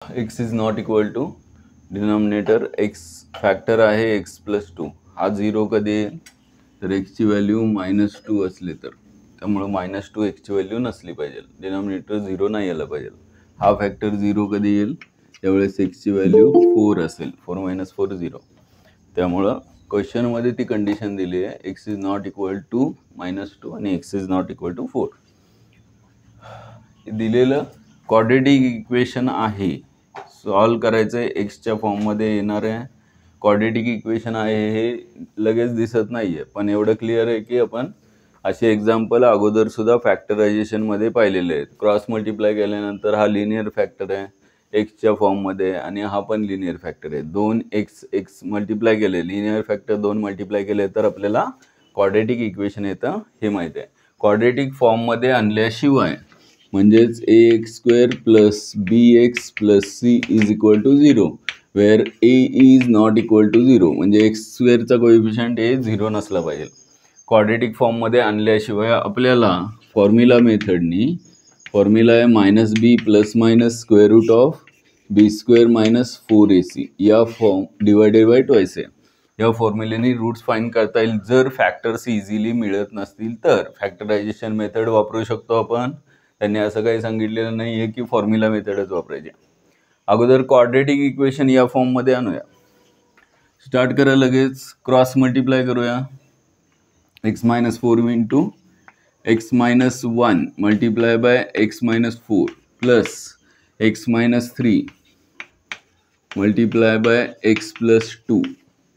x is not equal to denominator x factor आहे x plus 2 हा 0 कधी येईल तर x ची व्हॅल्यू -2 असली तर, त्यामुळे -2 x ची व्हॅल्यू नसली पाहिजे, डिनॉमिनेटर 0 नाही यायला पाहिजे. हा फॅक्टर 0 कधी येईल त्यावेळेस x ची व्हॅल्यू 4 असेल, 4 - 4 0. त्यामुळं क्वेश्चनमध्ये ती कंडिशन दिली आहे x is not equal to -2 आणि x is not equal to 4. दिलेलं क्वाड्रेटिक इक्वेशन आहे, सॉल्व करायचं आहे. एक्सच्या फॉर्ममध्ये येणार आहे क्वाड्रेटिक इक्वेशन आहे, हे लगेच दिसत नाही आहे, पण एवढं क्लिअर आहे की आपण असे एक्झाम्पल अगोदरसुद्धा फॅक्टरायझेशनमध्ये पाहिलेले आहेत. क्रॉस मल्टिप्लाय केल्यानंतर हा लिनियर फॅक्टर आहे एक्सच्या फॉर्ममध्ये आणि हा पण लिनियर फॅक्टर आहे. 2x मल्टिप्लाय केले, लिनियर फॅक्टर 2 मल्टिप्लाय केले तर आपल्याला क्वाड्रेटिक इक्वेशन येतं हे माहिती आहे. क्वाड्रेटिक फॉर्ममध्ये आणल्याशिवाय म्हणजेच ax² plus bx plus c is equal to 0 where a is not equal to 0, म्हणजे x² चा कोएफिशियंट a 0 नसला पाहिजे. क्वाड्रेटिक फॉर्ममध्ये आणल्याशिवाय आपल्याला फॉर्म्युला मेथडनी, फॉर्म्युला आहे -b plus minus square root of b² minus 4ac या फॉर्म डिवायडेड बाय ट्वाइस आहे. या फॉर्म्युलेने रूट्स फाइंड करता येईल. जर फॅक्टर्स इझिली मिळत नसतील तर फॅक्टरायझेशन मेथड वापरू शकतो आपण. त्यांनी असं काही सांगितलेलं नाही आहे की फॉर्म्युला मेथडच वापरायची. अगोदर क्वाड्रेटिक इक्वेशन या फॉर्ममध्ये आणूया. स्टार्ट करा, लगेच क्रॉस मल्टिप्लाय करूया. x-4 into x-1 multiply by x-4 plus x-3 multiply by x plus 2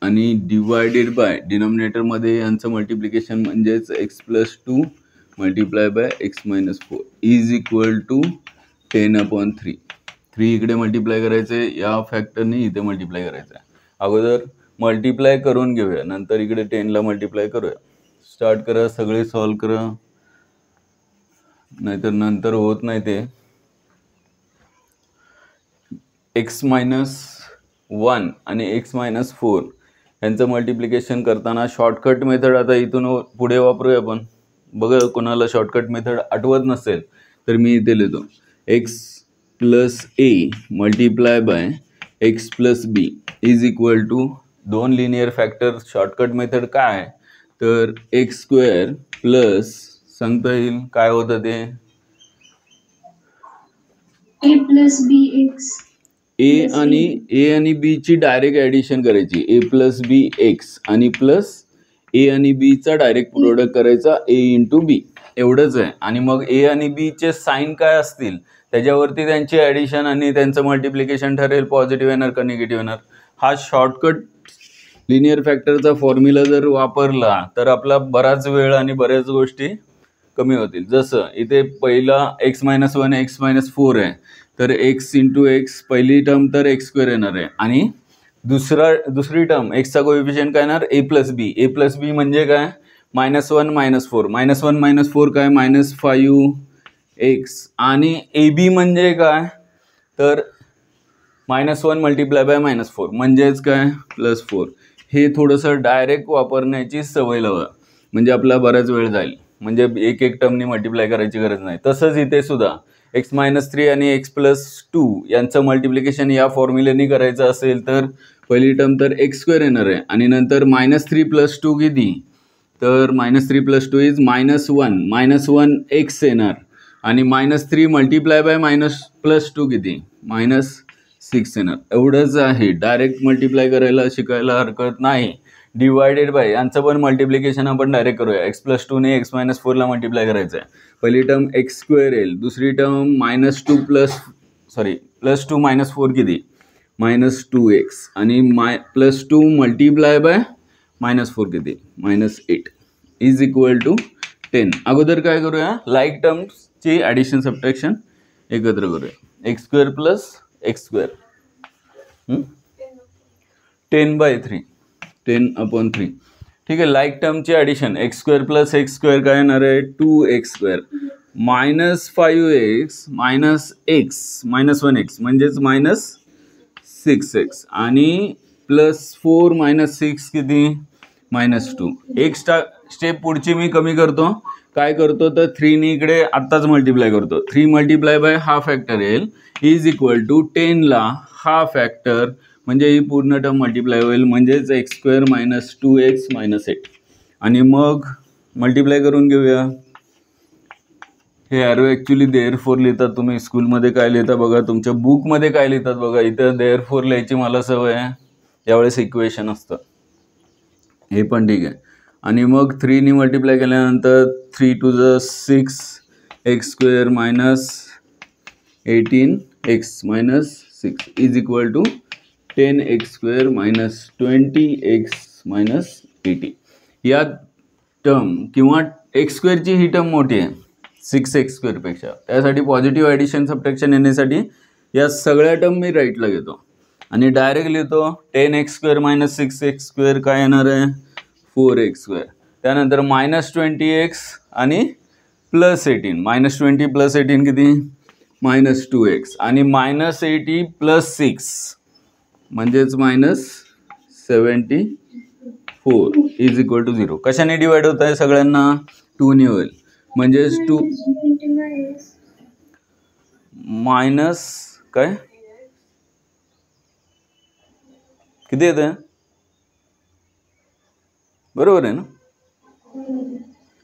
आणि डिवायडेड बाय डिनॉमिनेटरमध्ये यांचं मल्टिप्लिकेशन म्हणजेच x plus 2 multiply by x-4 is equal to 10/3. 3 इकडे मल्टिप्लाय करायचे, या फॅक्टरने इथे मल्टिप्लाय करायचं आहे. अगोदर मल्टिप्लाय करून घेऊया, नंतर इकडे 10ला मल्टिप्लाय करूया. स्टार्ट करा, सगळे सॉल्व करा, नाहीतर नंतर होत नाही ते. x-1 आणि x-4 यांचं मल्टिप्लिकेशन करताना शॉर्टकट मेथड आता इथून पुढे वापरूया आपण. बघा, कोणाला शॉर्टकट मेथड आठवत नसेल तर मी इथे लिहितो x plus a multiply by x plus b is equal to 2 linear factor. Shortcut method काय आहे तर x² प्लस सांगता येईल काय होतं ते a प्लस bx. a आणि b ची डायरेक्ट ॲडिशन करायची, a प्लस बी एक्स आणि प्लस a आणि b चा डायरेक्ट प्रोडक्ट करायचा a इंटू b, एवढंच आहे. आणि मग a आणि b चे साईन काय असतील त्याच्यावरती त्यांची ॲडिशन आणि त्यांचं मल्टिप्लिकेशन ठरेल, पॉझिटिव्ह येणार का निगेटिव्ह येणार. हा शॉर्टकट लिनियर फॅक्टरचा फॉर्म्युला जर वापरला तर आपला बराच वेळ आणि बऱ्याच गोष्टी कमी होतील. जसं इथे पहिला x-1 x-4 आहे तर x इंटू एक्स पहिली टर्म तर x² येणार आहे आणि दुसरी टर्म एक्सचा कोएफिशियंट काय येणार a plus B. a plus B म्हणजे काय -1 -4, -1 - 4 काय -5x आणि ab म्हणजे काय तर -1 मल्टिप्लाय बाय -4 म्हणजेच काय +4. हे थोडंसं डायरेक्ट वापरण्याची सवय लावा, म्हणजे आपला बराच वेळ जाईल, म्हणजे एक टर्मनी मल्टिप्लाय करायची गरज नाही. तसंच इथे सुद्धा x-3 आणि x प्लस 2 यांचं मल्टिप्लिकेशन या फॉर्म्युलेनी करायचं असेल तर पहिली टर्म तर x² येणार आहे आणि नंतर -3 + 2 किती तर -3 + 2 इज -1 x येणार आणि -3 मल्टिप्लाय बाय +2 किती -6 येणार. एवढंच आहे, डायरेक्ट मल्टिप्लाय करायला शिकायला हरकत नाही. डिवायडेड बाय यांचं पण मल्टिप्लिकेशन आपण डायरेक्ट करूया. x प्लस 2 ने x-4 ला मल्टिप्लाय करायचं आहे. पहिली टर्म x² येईल, दुसरी टर्म -2 प्लस 2 -4 किती -2x आणि +2 मल्टिप्लाय बाय -4 किती -8 इज इक्वल टू 10. अगोदर काय करूया, लाईक टर्म्सची ॲडिशन सबट्रॅक्शन एकत्र करूया. x² plus x², 10/3 10/3. ठीक आहे, like टर्मची addition x² plus x² काय येणार आहे 2x² -5x -1x म्हणजेच -6x आणि +4 - 6 किती -2. एक स्टेप पुढची मी कमी करतो. काय करतो तर 3 इकडे आत्ताच मल्टिप्लाय करतो. 3 मल्टिप्लाय बाय हा फॅक्टर येईल इज इक्वल टू 10 ला हा फॅक्टर म्हणजे ही पूर्ण टर्म मल्टिप्लाय होईल म्हणजेच x square minus 2x minus 8 आणि मग मल्टिप्लाय करून घेऊया. हे ॲरो ॲक्च्युली देअरफोर लिहितात. तुम्ही स्कूलमध्ये काय लिहिता बघा, तुमच्या बुकमध्ये काय लिहितात बघा. इथं देअरफोर लिहायची मला सवय आहे. यावेळेस इक्वेशन असतं, हे पण ठीक आहे. आणि मग 3 मल्टिप्लाय केल्यानंतर 3 to the 6 x square minus 18x minus 6 is equal to 10x square minus 20x minus 80. या टर्म किंवा एक्स स्क्वेअरची ही टर्म मोठी आहे 6x स्क्वेअरपेक्षा. त्यासाठी पॉझिटिव्ह ॲडिशन सबट्रॅक्शन येण्यासाठी या सगळ्या टर्म मी राईटला घेतो आणि डायरेक्ट लिहितो 10x square minus 6x square काय येणार आहे 4x स्क्वेअर. त्यानंतर मायनस 20x आणि प्लस 18 मायनस 20 प्लस 18 किती मायनस 2x आणि मायनस 80 प्लस 6 म्हणजेच मायनस 74 इज इक्वल टू 0. कशाने डिवाइड होत आहे सगळ्यांना 2 ने होईल म्हणजेच 2 मायनस काय किती येत आहे बरोबर आहे ना.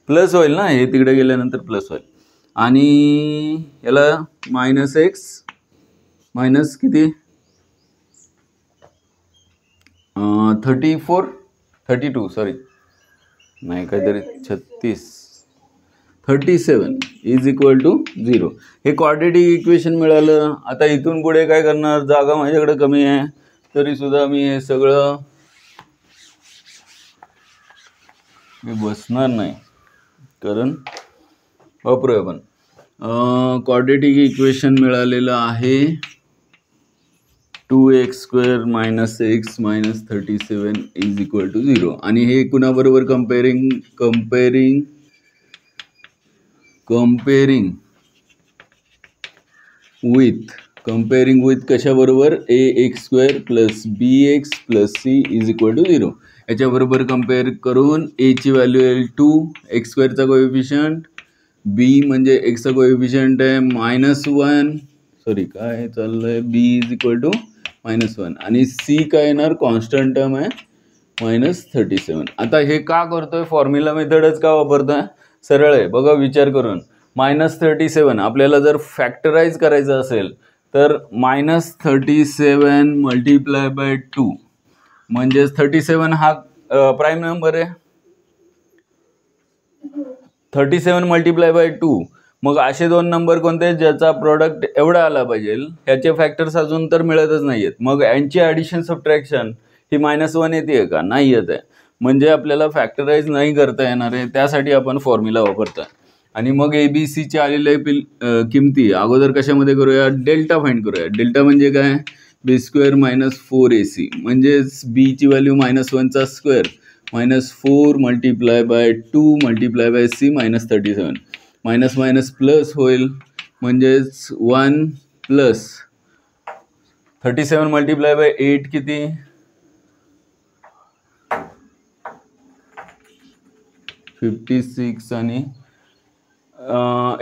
प्लस होईल ना, हे तिकडे गेल्यानंतर प्लस होईल आणि याला मायनस एक्स मायनस किती 32 सॉरी नाही काहीतरी 37 इज इक्वल टू 0. हे क्वाड्रेटिक इक्वेशन मिळालं. आता इथून पुढे काय करणार, जागा माझ्याकडे कमी आहे तरी सुद्धा मी हे सगळं बसणार नाही कारण वापरूया आपण. क्वाड्रेटिक इक्वेशन मिळालेलं आहे 2x square minus X minus 37 is equal to 0 आणि हे कुणाबरोबर कंपेरिंग विथ कशाबरोबर ax square plus bx plus c is equal to 0. याच्याबरोबर कंपेअर करून a ची व्हॅल्यू येईल 2 एक्स स्क्वेअरचा कोएफिशियंट b म्हणजे एक्सचा कोएफिशियंट आहे -1 सॉरी काय चाललंय b इज इक्वल टू -1 आणि c काय येणार कॉन्स्टंट टर्म आहे -37. आता हे का करतोय फॉर्म्युला मेथडच का वापरतोय सरळ आहे बघा विचार करून. -37 आपल्याला जर फॅक्टराइज करायचं असेल तर -37 मल्टिप्लाय बाय 2 म्हणजेच 37 हा प्राईम नंबर आहे 37 मल्टिप्लाय बाय 2. मग असे दोन नंबर कोणते ज्याचा प्रोडक्ट एवढा आला पाहिजे, ह्याचे फॅक्टर्स अजून तर मिळतच नाही आहेत. मग यांची ॲडिशन सबट्रॅक्शन ही -1 येते का नाही येत आहे म्हणजे आपल्याला फॅक्टराइज नाही करता येणार आहे. त्यासाठी आपण फॉर्म्युला वापरतोय आणि मग ABCचे आलेले किमती अगोदर कशामध्ये करूया डेल्टा फाइंड करूया. डेल्टा म्हणजे काय b स्क्वेअर मायनस 4ac म्हणजेच b ची व्हॅल्यू -1 चा square -4 multiply bye 2 multiply bye c -37 minus minus plus होईल म्हणजेच 1 प्लस 37 मल्टिप्लाय बाय 8 किती 56 आणि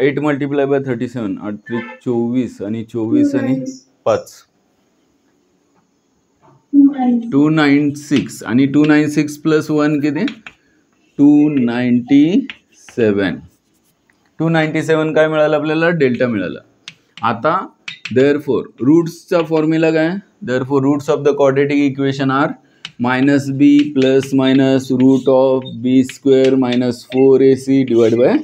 8 मल्टिप्लाय बाय 37 24 आणि 24 आणि 5 296 आणि 296 प्लस 1 किती 297 काय मिळालं आपल्याला डेल्टा मिळाला. आता देअरफोर रूट्सचा फॉर्म्युला काय therefore roots of the quadratic equation are -b plus minus root of b square minus 4ac divide by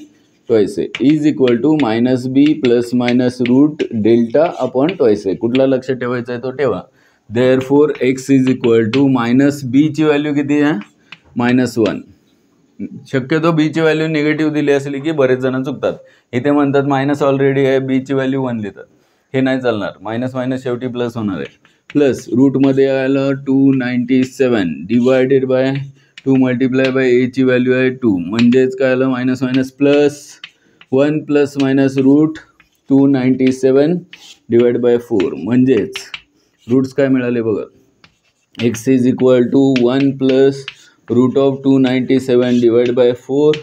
twice a is equal to -b plus minus root delta upon twice a. कुठला लक्ष ठेवायचा आहे तो ठेवा. Therefore x is equal to -b ची value किती आहे -1. शक्यतो b ची व्हॅल्यू निगेटिव्ह दिली असली की बरेच जण चुकतात. इथे म्हणतात मायनस ऑलरेडी आहे b ची व्हॅल्यू 1 लिहितात. हे नाही चालणार. मायनस मायनस शेवटी प्लस होणार आहे. प्लस रूटमध्ये आलं 297 divided by 2 multiply by a ची व्हॅल्यू आहे 2 म्हणजेच काय आलं minus minus plus 1 plus minus root 297 divide by 4 म्हणजेच रूट्स काय मिळाले बघा x is equal to 1 plus root of 297 divide by 4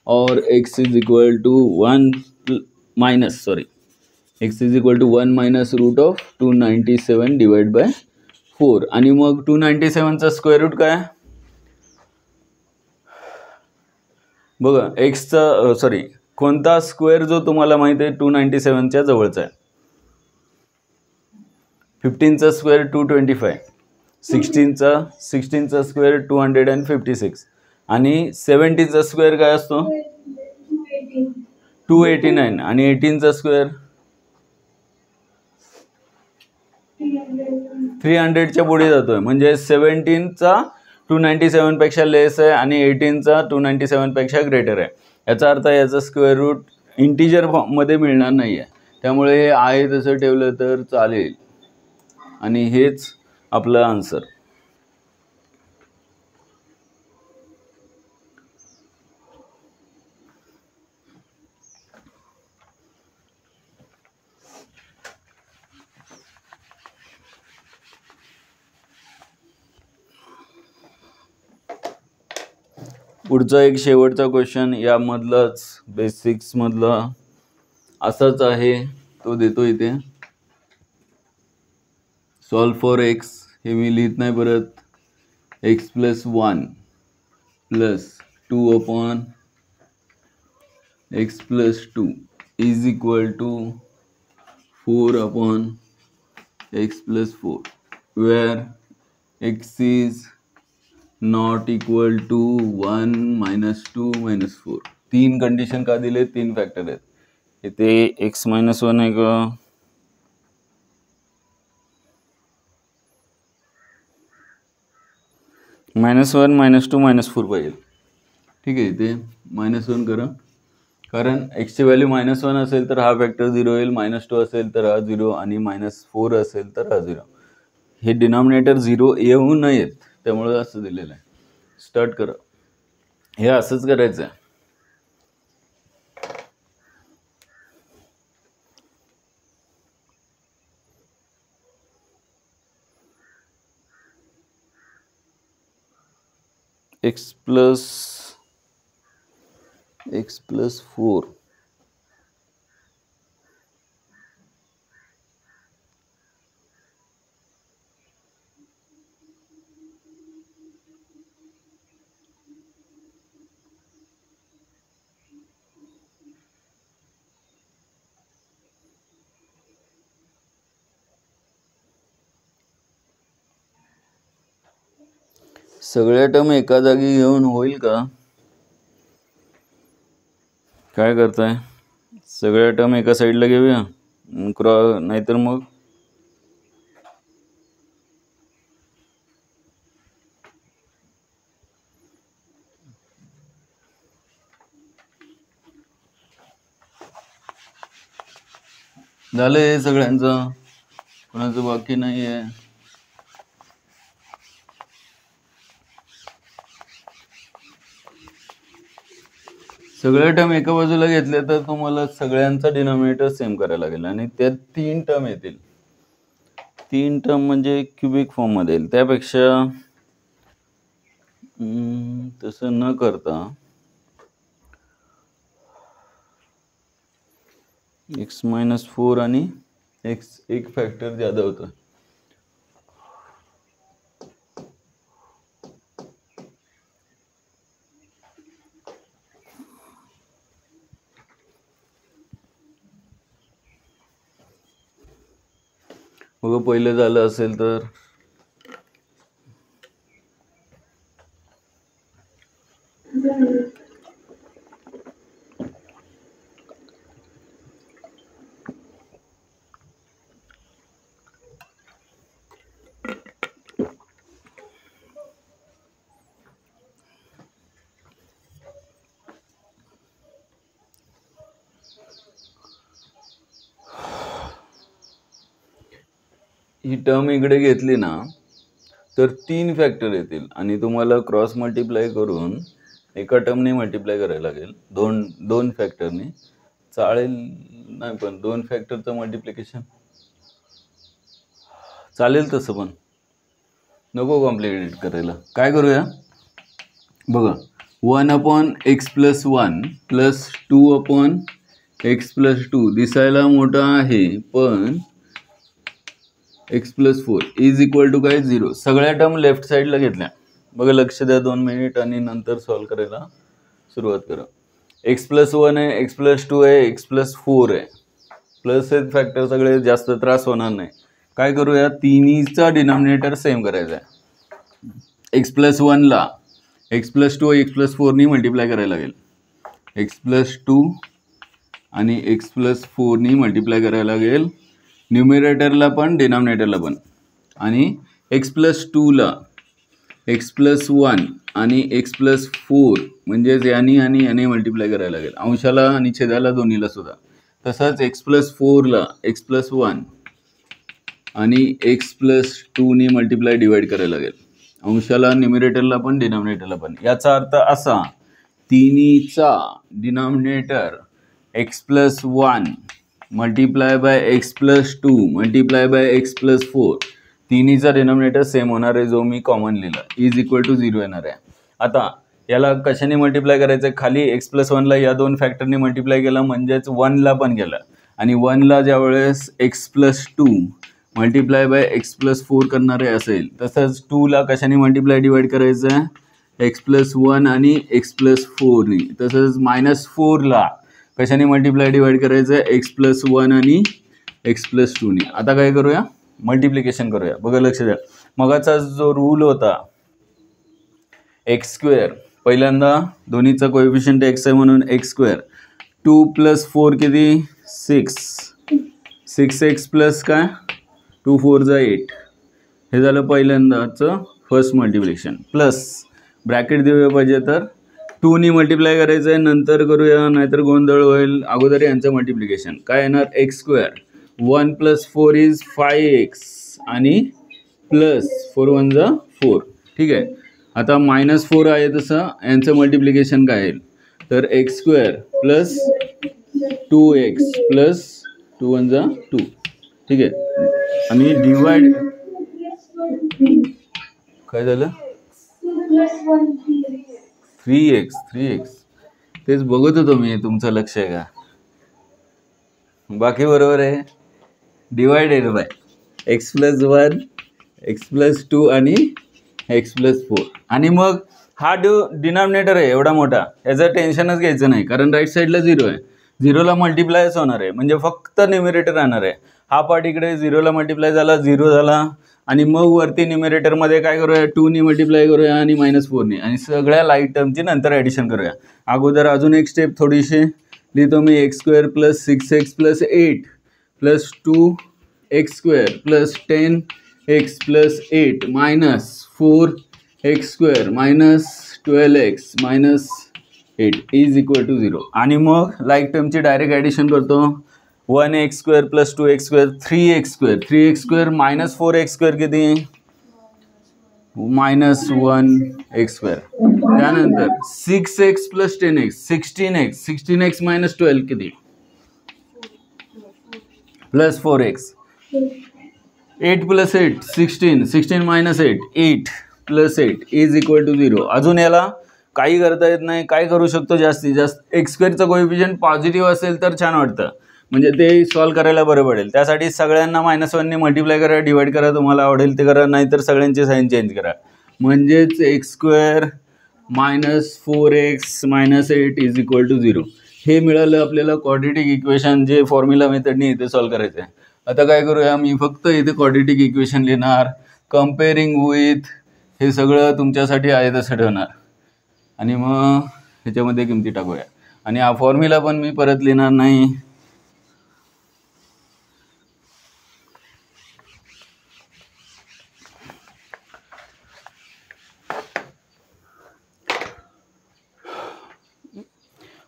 और x is equal to 1 minus x is equal to 1 minus root of 297 divide by 4 आणि मग 297चा square route काय बघा एक्सचा कोणता स्क्वेअर जो तुम्हाला माहिती आहे 297च्या जवळचा आहे 15चा स्क्वेअर 225 16चा स्क्वेअर 256 आणि 70चा स्क्वेअर काय असतो 289 आणि 18चा स्क्वेअर 300च्या पुढे जातोय म्हणजे 17चा 297 पेक्षा लेस आहे आणि 18चा 297 पेक्षा ग्रेटर आहे याचा अर्थ याचा स्क्वेअर रूट इंटिजर फॉर्ममध्ये मिळणार नाही आहे त्यामुळे हे आहे तसं ठेवलं तर चालेल आणि हेच आपलं आन्सर पुढचा एक शेवटचा क्वेश्चन यामधलाच बेसिक्स मधला असाच आहे तो देतो इथे सॉल्व फॉर एक्स हे मी लिहित नाही परत x plus 1 plus 2 upon x plus 2 is equal to 4 upon x plus 4 where x is not equal to 1 minus 2 minus 4 तीन कंडिशन का दिले तीन फॅक्टर आहेत इथे एक्स मायनस 1 आहे का -1 -2 -4 पाहिजे ठीक आहे इथे -1 करा कारण एक्सची व्हॅल्यू -1 असेल तर हा फॅक्टर 0 येईल -2 असेल तर हा 0 आणि -4 असेल तर हा 0 हे डिनॉमिनेटर 0 येऊ नयेत त्यामुळे असं दिलेलं आहे स्टार्ट करा हे असंच करायचं आहे x प्लस 4 सगळ्या टर्म एका जागी घेऊन होईल का काय करताय सगळ्या टर्म एका साईडला घेऊया नाहीतर मग झालं हे सगळ्यांचं कोणाचं बाकी नाही आहे सगळे टर्म एका बाजूला घेतले तर तुम्हाला सगळ्यांचा डिनॉमिनेटर सेम करायला लागेल आणि त्यात 3 टर्म येतील 3 टर्म म्हणजे क्युबिक फॉर्म मध्ये येईल त्यापेक्षा तसं न करता x -4 आणि x एक फॅक्टर ज्यादा होतं बघा पहिलं झालं असेल तर ही टर्म इकडे घेतली ना तर 3 फॅक्टर येतील आणि तुम्हाला क्रॉस मल्टिप्लाय करून एका टर्मने मल्टिप्लाय करायला लागेल दोन फॅक्टरने चालेल नाही पण 2 फॅक्टरचं मल्टिप्लिकेशन चालेल तसं पण नको कॉम्प्लिकेट करायला काय करूया बघा 1/x+1 प्लस 2/x+2 दिसायला मोठा आहे, पण x+4 इज इक्वल टू काय 0. सगळ्या टर्म लेफ्ट साईडला घेतल्या. बघा लक्ष द्या 2 मिनिट आणि नंतर सॉल्व करायला सुरुवात करा. x+1 आहे, x+2 आहे, x+4 आहे. प्लस हे फॅक्टर सगळे जास्त त्रास होणार नाही. काय करूया, तिन्हीचा डिनॉमिनेटर सेम करायचा आहे. x+1 ला x+2 x+4 नी मल्टिप्लाय करायला लागेल. x+2 आणि x+4 नी मल्टिप्लाय करायला लागेल, न्यूमिरेटरला पण डिनॉमिनेटरला पण. आणि x+2 ला x+1 आणि x+4 म्हणजेच यानी आणि याने मल्टिप्लाय करायला लागेल, अंशाला आणि छेदाला दोन्हीला सुद्धा. तसंच x+4 ला x+1 आणि x+2 नी मल्टिप्लाय डिवाइड करायला लागेल, अंशाला न्यूमिरेटरला पण डिनॉमिनेटरला पण. याचा अर्थ असा, तिन्हीचा denominator x+1 multiply by x+2 multiply by x+4 तिन्हीचा डिनॉमिनेटर सेम होणार आहे, जो मी कॉमन लिहिला इज इक्वल टू 0 येणार आहे. आता याला कशाने मल्टिप्लाय करायचं, खाली x+1 ला या दोन फॅक्टरने मल्टिप्लाय केला म्हणजेच 1 ला पण गेला. आणि 1 ला ज्या वेळेस x+2 मल्टिप्लाय बाय x+4 करणारे असेल, तसंच 2 ला कशाने मल्टिप्लाय डिवाइड करायचं आहे, x+1 आणि x+4 नी. तसंच -4 ला कशाने मल्टिप्लाय डिवाइड करायचं आहे, x+1 आणि x+2 नी. आता काय करूया, मल्टिप्लिकेशन करूया. बघा लक्ष द्या, मगाचा जो रूल होता x², पहिल्यांदा दोन्हीचा कोएफिशियंट x आहे म्हणून x². 2 + 4 किती 6, 6x प्लस काय 2 4 जा 8. हे झालं पहिल्यांदाचं फर्स्ट मल्टिप्लिकेशन. प्लस ब्रॅकेट देऊया पाहिजे तर 2 नी मल्टिप्लाय करायचं आहे, नंतर करूया नाहीतर गोंधळ होईल. अगोदर यांचं मल्टिप्लिकेशन काय येणार, x². 1 + 4 इज 5x आणि प्लस 4 1 जा 4. ठीक आहे. आता -4 आहे तसं यांचं मल्टिप्लिकेशन काय येईल, तर x² प्लस 2x प्लस 2 1 जा 2. ठीक आहे. आणि डिवाइड काय झालं, 3x. तेच बघत होतो मी, तुमचं लक्ष आहे का, बाकी बरोबर आहे. डिवायडेड बाय x+1 x+2 आणि x+4. आणि मग हा डिनॉमिनेटर आहे एवढा मोठा, याचं टेन्शनच घ्यायचं नाही, कारण राईट साईडला 0 आहे. 0ला मल्टिप्लायच होणार आहे, म्हणजे फक्त न्यूमिरेटर राहणार आहे. हा पार्ट इकडे 0ला मल्टिप्लाय झाला, 0 झाला. आणि मग वरती न्यूमिरेटरमध्ये काय करूया, 2 नी मल्टिप्लाय करूया आणि -4 नी, आणि सगळ्या लाईट टर्मची नंतर ॲडिशन करूया. अगोदर अजून एक स्टेप थोडीशी लिहितो मी, x² plus 6x plus 8 plus 2x² plus 10x plus 8 minus 4x² minus 12x minus 8 is equal to 0. आणि मग लाईक टर्मची डायरेक्ट ॲडिशन करतो. 1x² plus 2x² 3x² minus 4x² किती, -1x². त्यानंतर 6x plus 10x 16x minus 12 किती, plus 4x. 8 plus 8 16 minus 8 plus 8 is equal to 0. अजून याला काही करता येत नाही. काय करू शकतो, जास्तीत जास्त x²चा कोएफिशियंट पॉझिटिव्ह असेल तर छान वाटतं, म्हणजे ते सॉल्व करायला बरं पडेल. त्यासाठी सगळ्यांना -1 ने मल्टिप्लाय करा, डिवाइड करा, तुम्हाला आवडेल ते करा, नाहीतर सगळ्यांचे साईन चेंज करा. म्हणजेच x² minus 4x minus 8 is equal to 0. हे मिळालं आपल्याला क्वाड्रेटिक इक्वेशन, जे फॉर्म्युला मेथडने इथे सॉल्व करायचं आहे. आता काय करूया, मी फक्त इथे क्वाड्रेटिक इक्वेशन लिहिणार, कम्पेअरिंग विथ, हे सगळं तुमच्यासाठी आहे तसं ठेवणार. आणि मग ह्याच्यामध्ये किमती टाकूया. आणि हा फॉर्म्युला पण मी परत लिहिणार नाही.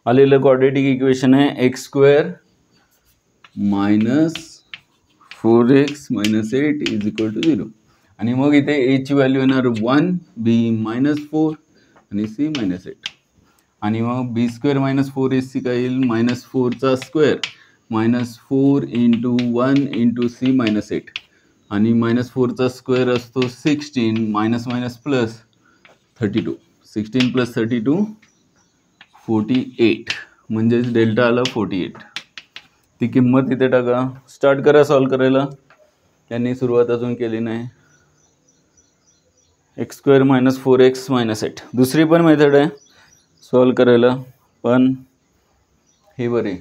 आलेलं क्वाड्रेटिक इक्वेशन आहे x² minus 4x minus 8 is equal to 0. आणि मग इथे a ची व्हॅल्यू येणार 1, b -4 आणि c -8. आणि मग b² मायनस 4ac काय येईल, -4चा स्क्वेअर -4 इंटू 1 इंटू c -8. आणि -4चा स्क्वेअर असतो 16 मायनस प्लस 32. 16 + 32 48 म्हणजेच डेल्टा आला 48. ती किंमत इथे टाका. स्टार्ट करा सॉल्व करायला. त्यांनी सुरुवात अजून केली नाही. x² - 4x - 8 दुसरी पण मेथड आहे सॉल्व करायला, पण ही बरी,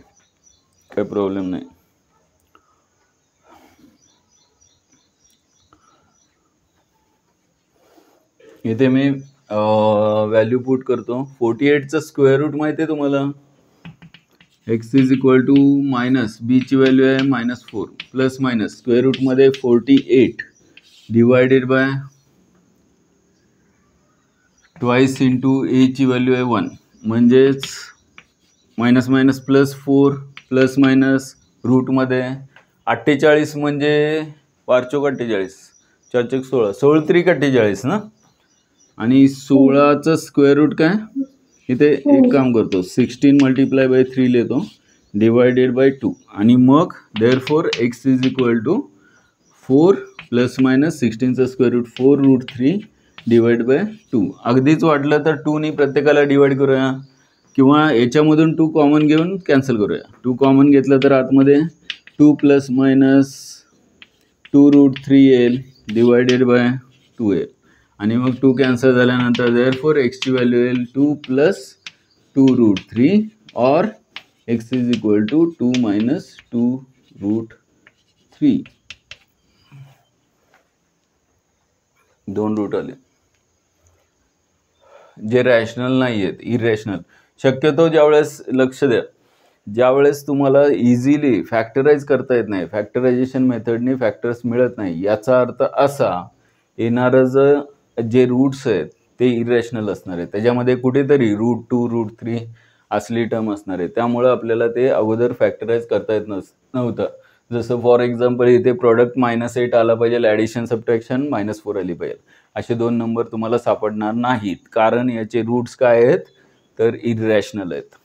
काही प्रॉब्लेम नाही. इथे मी व्हॅल्यू पुट करतो. 48चं स्क्वेअर रूट माहिती आहे तुम्हाला. x = b ची व्हॅल्यू आहे -4 प्लस मायनस स्क्वेअर रूटमध्ये 48 divided by twice into a ची व्हॅल्यू आहे 1 म्हणजेच -4 प्लस मायनस रूटमध्ये 48 म्हणजे 4 × 48 4 × 16 16 त्रिक 48 ना. आणि 16चं स्क्वेअर रूट काय. इथे एक काम करतो 16 × 3 लिहितो डिवायडेड बाय 2 आणि मग देअरफॉर x = 4 प्लस मायनस 16चं स्क्वेअर रूट 4√3 डिवाइड बाय 2. अगदीच वाटलं तर 2 नी प्रत्येकाला डिवाइड करूया किंवा याच्यामधून 2 कॉमन घेऊन कॅन्सल करूया. 2 कॉमन घेतलं तर आतमध्ये 2 प्लस मायनस 2√3 येईल डिवायडेड बाय 2 येईल आणि मग 2 कॅन्सल झाल्यानंतर देअरफॉर x ची व्हॅल्यू येईल 2 + 2√3 और x = 2 - 2√3. 2 रूट आले जे रॅशनल नाही आहेत, इरॅशनल. शक्यतो ज्यावेळेस लक्ष द्या, ज्यावेळेस तुम्हाला इझिली फॅक्टराइज करता येत नाही, फॅक्टरायझेशन मेथडनी फॅक्टर्स मिळत नाही, याचा अर्थ असा येणारं जे रूट्स आहेत ते इरॅशनल असणार आहे. त्याच्यामध्ये कुठेतरी √2 √3 असली टर्म असणार आहे. त्यामुळं आपल्याला ते अगोदर फॅक्टराइज करता येत नव्हतं. जसं फॉर एक्झाम्पल इथे प्रोडक्ट -8 आला पाहिजे, ॲडिशन सबट्रॅक्शन -4 आली पाहिजे. असे 2 नंबर तुम्हाला सापडणार नाहीत, कारण याचे रूट्स काय आहेत तर इरॅशनल आहेत.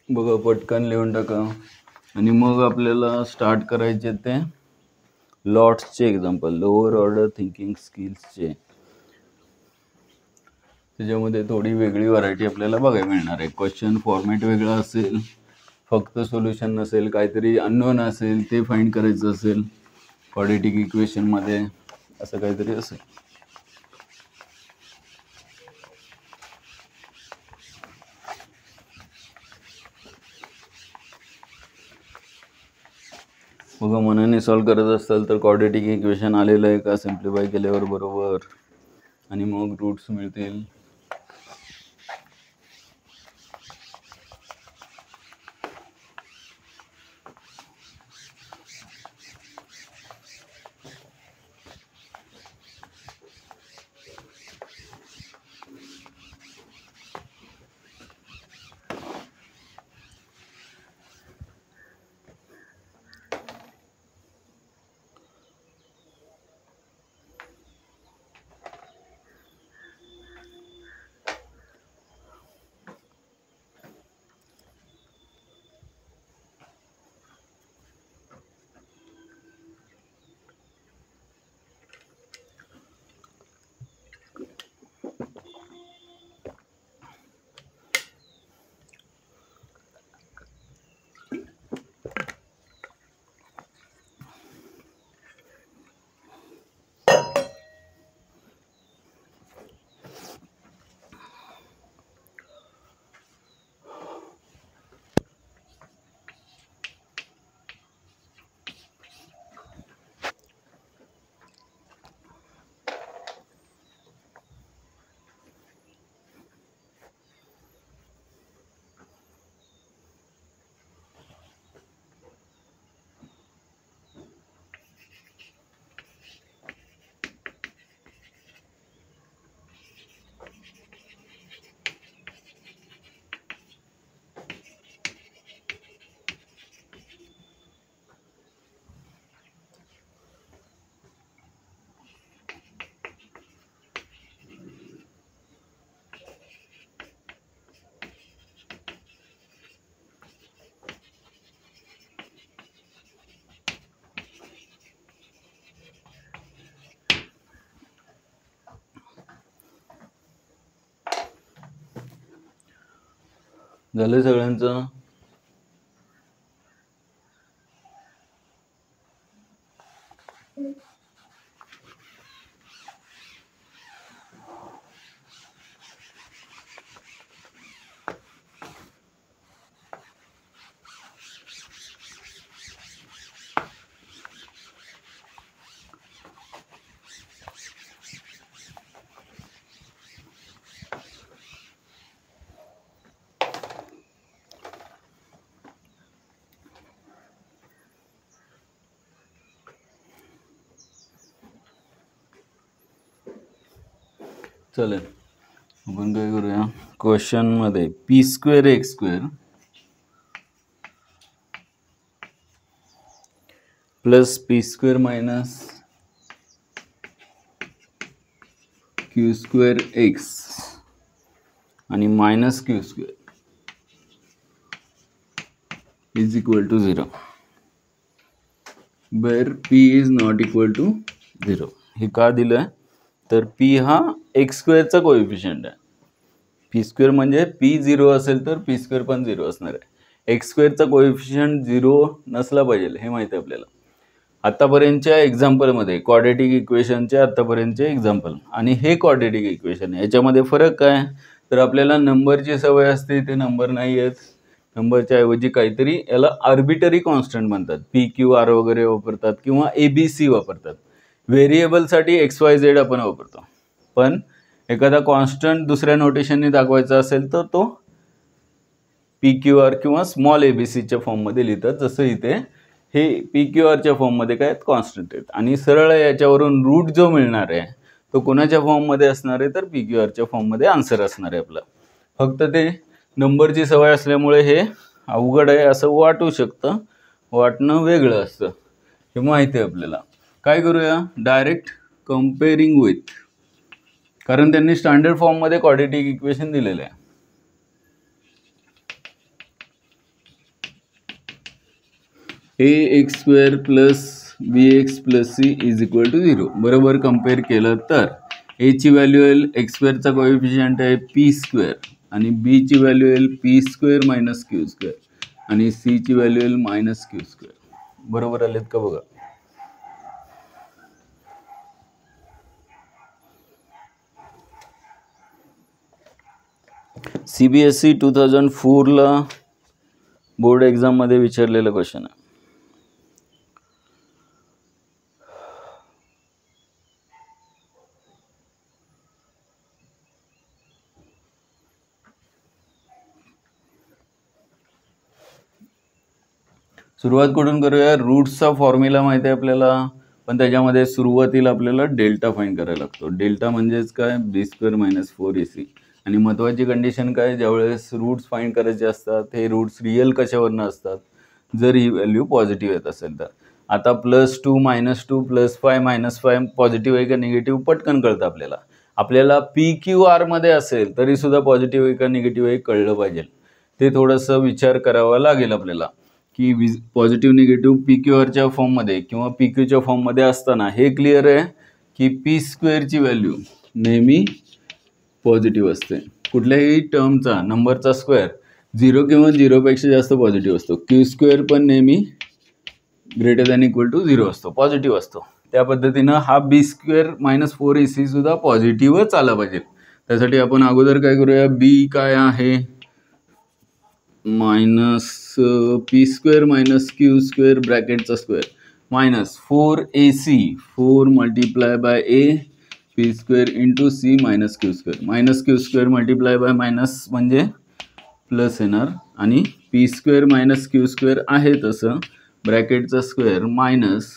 बघा पटकन लिहून टाका आणि मग आपल्याला स्टार्ट करायचे ते लॉट्सचे एक्झाम्पल, लोअर ऑर्डर थिंकिंग स्किल्सचे. त्याच्यामध्ये थोडी वेगळी व्हरायटी आपल्याला बघायला मिळणार आहे. क्वेश्चन फॉर्मॅट वेगळा असेल, फक्त सोल्युशन नसेल, काहीतरी अननोन असेल ते फाइंड करायचं असेल क्वाड्रॅटिक इक्वेशनमध्ये, असं काहीतरी असेल. बघा मनाने सॉल्व करत असाल तर क्वाड्रॅटिक इक्वेशन आलेलं आहे का सिम्प्लिफाय केल्यावर बरोबर, आणि मग रूट्स मिळतील. झालं सगळ्यांचं? चालेल, आपण काय करूया, क्वेश्चन मध्ये P square X square plus P square minus Q square X आणि minus Q square is equal to 0 where P is not equal to 0. हे का दिलं तर पी हा एक्स स्क्वेअरचा कोएफिशियंट आहे. पी स्क्वेअर म्हणजे पी 0 असेल तर पी स्क्वेअर पण 0 असणार आहे. एक्स स्क्वेअरचा कोएफिशियंट 0 नसला पाहिजे हे माहिती आहे आपल्याला. आतापर्यंतच्या एक्झाम्पलमध्ये क्वाड्रेटिक इक्वेशनचे आतापर्यंतचे एक्झाम्पल आणि हे क्वाड्रेटिक इक्वेशन आहे, याच्यामध्ये फरक काय तर आपल्याला नंबरची सवय असते, ते नंबर नाही आहेत. नंबरच्या ऐवजी काहीतरी याला आर्बिटरी कॉन्स्टंट म्हणतात, पी क्यू आर वगैरे वापरतात किंवा ABC वापरतात. व्हेरिएबलसाठी XYZ आपण वापरतो, पण एखादा कॉन्स्टंट दुसऱ्या नोटेशनने दाखवायचा असेल तर तो PQR किंवा स्मॉल ABCच्या फॉर्ममध्ये लिहितात. जसं इथे हे PQRच्या फॉर्ममध्ये काय कॉन्स्टंट आहेत आणि सरळ याच्यावरून रूट जो मिळणार आहे तो कोणाच्या फॉर्ममध्ये असणार आहे तर PQRच्या फॉर्ममध्ये आन्सर असणार आहे आपला. फक्त ते नंबरची सवय असल्यामुळे हे अवघड आहे असं वाटू शकतं, वाटणं वेगळं असतं, हे माहिती आहे आपल्याला. काय करूया, डायरेक्ट कम्पेअरिंग विथ, कारण त्यांनी स्टँडर्ड फॉर्ममध्ये क्वाड्रेटिक इक्वेशन दिलेलं आहे. ax square plus bx plus c is equal to 0 बरोबर कम्पेअर केलं तर a ची व्हॅल्यू येईल एक्स स्क्वेअरचा कोएफिशियंट आहे पी स्क्वेअर आणि b ची व्हॅल्यू येईल p square minus Q square आणि c ची व्हॅल्यू येईल मायनस क्यू स्क्वेअर. बरोबर आलेत का बघा. CBSE 2004ला बोर्ड एक्झाममध्ये विचारलेलं क्वेश्चन आहे. सुरुवात कुठून करूया, रूट्सचा फॉर्म्युला माहिती आहे आपल्याला, पण त्याच्यामध्ये सुरुवातीला आपल्याला डेल्टा फाइंड करायला लागतो. डेल्टा म्हणजेच काय, बी स्क्वेअर मायनस 4AC. आणि महत्त्वाची कंडिशन काय, ज्यावेळेस रूट्स फाइंड करायचे असतात हे रूट्स रिअल कशावरनं असतात, जर ही व्हॅल्यू पॉझिटिव्ह येत असेल तर. आता +2 -2 +5 -5 पॉझिटिव्ह आहे का निगेटिव्ह पटकन कळतं आपल्याला. आपल्याला PQR मध्ये असेल तरी सुद्धा पॉझिटिव्ह आहे का निगेटिव्ह आहे कळलं पाहिजे. ते थोडंसं विचार करावा लागेल आपल्याला की पॉझिटिव्ह निगेटिव्ह PQRच्या फॉर्ममध्ये किंवा PQच्या फॉर्ममध्ये असताना हे क्लिअर आहे की पी स्क्वेअरची व्हॅल्यू नेहमी पॉझिटिव्ह असते. कुठल्याही टर्मचा नंबरचा स्क्वेअर 0 किंवा 0पेक्षा जास्त पॉझिटिव्ह असतो. क्यू स्क्वेअर पण नेहमी ग्रेटर दॅन इक्वल टू 0 असतो, पॉझिटिव्ह असतो. त्या पद्धतीनं हा बी स्क्वेअर मायनस 4AC सुद्धा पॉझिटिव्हच आला पाहिजे. त्यासाठी आपण अगोदर काय करूया, बी काय आहे minus P square minus Q square ब्रॅकेटचा square minus 4AC 4 multiply by A P square into C minus Q square. Minus Q square multiply by minus म्हणजे प्लस येणार आणि P square minus Q square आहे तसं ब्रॅकेटचा square minus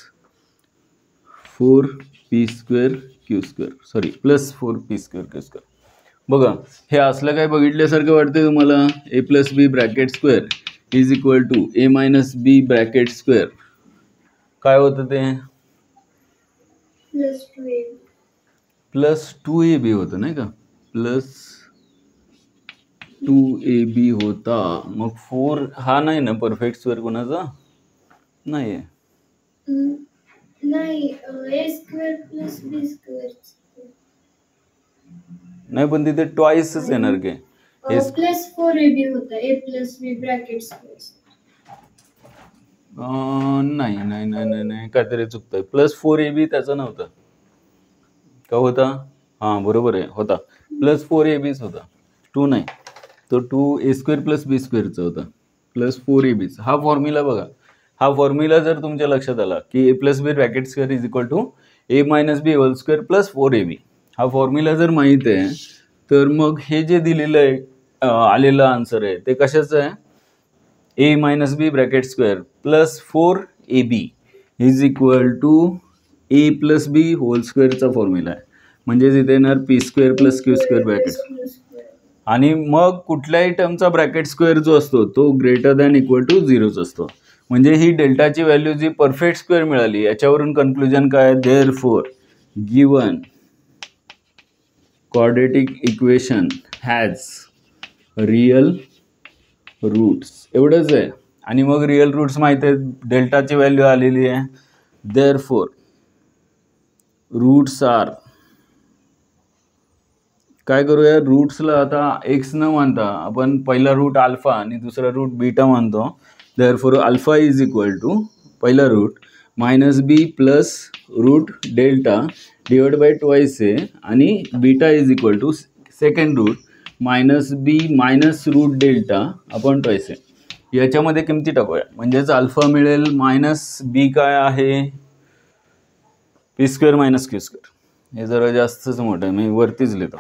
4p square Q square sorry plus 4p square Q square. बघा हे असलं काय बघितल्यासारखं वाटतं तुम्हाला, a plus B bracket square is equal to a minus b bracket square. काय होतं ते प्लस 2ab होतं नाही का, प्लस 2ab होता. मग 4 हा नाही ना परफेक्ट स्क्वेअर कोणाचा नाही आहे, नाही a square plus b square नाही पण तिथे ट्वाइसच येणार की प्लस 4ab होता a plus b bracket square. नाही नाही नाही नाही नाही काहीतरी चुकतंय. +4ab त्याचा नव्हता का होता? हां बरोबर आहे, होता +4abच होता, 2 नाही. तो 2a² + b² होता. +4ab हा फॉर्म्युला बघा. हा फॉर्म्युला जर तुमच्या लक्षात आला की a + b bracket square is equal to a - b whole square + 4ab, हा फॉर्म्युला जर माहीत आहे तर मग हे जे दिलेलं आहे आलेलं आन्सर आहे ते कशाचं आहे? a - b bracket square + 4ab is equal to a + b whole स्क्वेअरचा फॉर्म्युला आहे. म्हणजेच इथे येणार p² + q² ब्रॅकेट. आणि मग कुठल्याही टर्मचा ब्रॅकेट स्क्वेअर जो असतो तो ग्रेटर दॅन इक्वल टू 0च असतो. म्हणजे ही डेल्टाची व्हॅल्यू जी परफेक्ट स्क्वेअर मिळाली याच्यावरून कन्क्लुजन काय? Therefore given quadratic equation has real roots, एवढंच आहे. आणि मग रियल रूट्स माहिती आहे, डेल्टाची व्हॅल्यू आलेली आहे. देअरफॉर रूट्स आर, काय करूया, रूट्सला आता एक्स न मानता आपण पहिला रूट अल्फा आणि दुसरा रूट बीटा मानतो. Therefore alpha is equal to पहिला root -b plus root delta divide by twice ए, आणि beta is equal to second root -b minus root delta upon twice A. याच्यामध्ये किमती टाकूया, म्हणजेच अल्फा मिळेल -b काय आहे? p² - q². हे जरा जास्तच मोठं आहे, मी वरतीच लिहितो.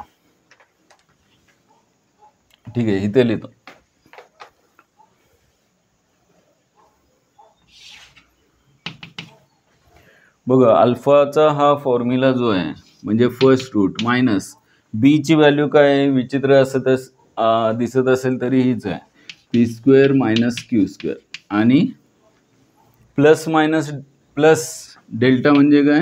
ठीक आहे, इथे लिहितो. बघा अल्फाचा हा फॉर्म्युला जो आहे म्हणजे फर्स्ट रूट मायनस b ची व्हॅल्यू काय आहे? विचित्र असं दिसत असेल तरी हीच आहे, p² - q². आणि प्लस डेल्टा म्हणजे काय?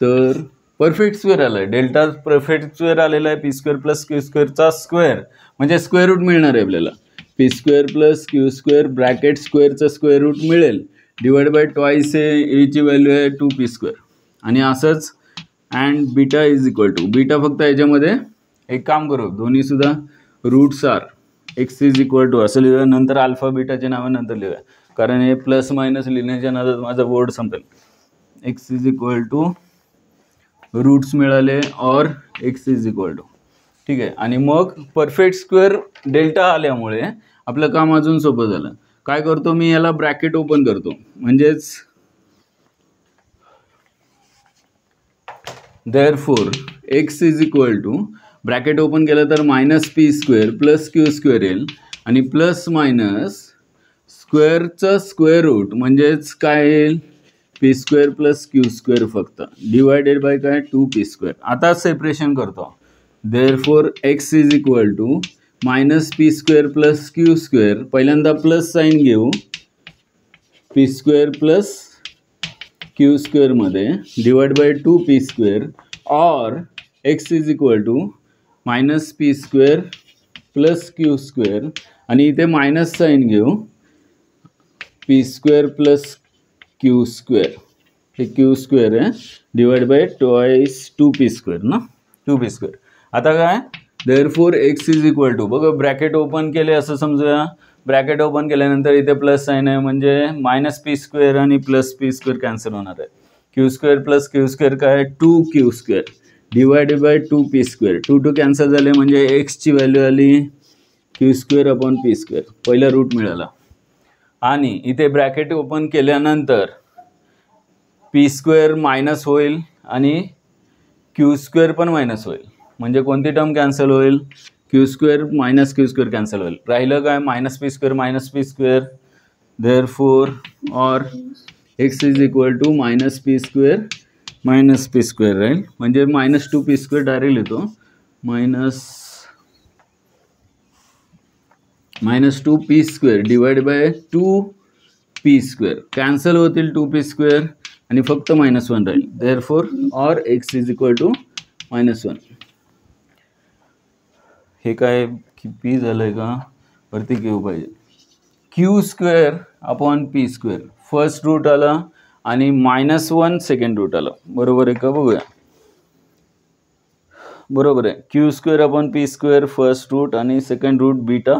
तर परफेक्ट स्क्वेअर आलाय. डेल्टा परफेक्ट स्क्वेअर आलेला आहे p² + q² स्क्वेअर, म्हणजे स्क्वेअर रूट मिळणार आहे आपल्याला. p² + q² ब्रॅकेट स्क्वेअरचं स्क्वेअर रूट मिळेल डिवाइड बाय ट्वाइस ए ची व्हॅल्यू आहे 2p². आणि असंच and beta is equal to, beta फक्त याच्यामध्ये एक काम करू, दोन्ही सुद्धा roots are x is equal to असं लिहूया. नंतर अल्फा बीटाचे नावं नंतर लिहूया, कारण हे प्लस मायनस लिहिण्याच्या नादात माझा बोर्ड संपेल. x is equal to roots मिळाले और x इज इक्वल टू, ठीक आहे. आणि मग परफेक्ट स्क्वेअर डेल्टा आल्यामुळे आपलं काम अजून सोपं झालं. काय करतो मी, याला ब्रॅकेट ओपन करतो, म्हणजेच therefore x is equal to bracket open केलं तर -p² + q² येईल, आणि प्लस मायनस स्क्वेअरचं स्क्वेअर रूट म्हणजेच काय येईल? p² + q² फक्त डिवायडेड बाय काय? 2p². आता सेपरेशन करतो. Therefore x is equal to -p² + q², पहिल्यांदा प्लस साईन घेऊ p² + q² मध्ये डिवाइड बाय 2p², और x is equal to -p² + q², आणि इथे मायनस साईन घेऊ p² + q², हे q² आहे डिवाइड बाय ट्वाइस 2p² ना, 2p². आता काय? Therefore x is equal to, बघा ब्रॅकेट ओपन केले असं समजूया. ब्रॅकेट ओपन केल्यानंतर इथे प्लस साईन आहे, म्हणजे -p² आणि +p² कॅन्सल होणार आहे. q² + q² काय? 2q² divided by 2p². 2 cancel झाले, म्हणजे x ची व्हॅल्यू आली q² अपॉन p², पहिला रूट मिळाला. आणि इथे ब्रॅकेट ओपन केल्यानंतर p² मायनस होईल आणि q² पण मायनस होईल, म्हणजे कोणती टर्म कॅन्सल होईल? q² - q² कॅन्सल होईल. राहिलं काय? -p² - p². देअरफॉर और x is equal to -p² - p² राहील, म्हणजे -2p² डायरेक्ट लिहितो, -2p² divide by 2p², cancel होतील 2p² आणि फक्त -1 राहील. देअरफॉर और x इज इक्वल टू -1. हे काय p झालंय का? वरती q पाहिजे. q² upon p², first route आला आणि -1 सेकंड रूट आला, बरोबर आहे का? बघूया. बरोबर आहे. Q square upon p square first root आणि सेकंड रूट बीटा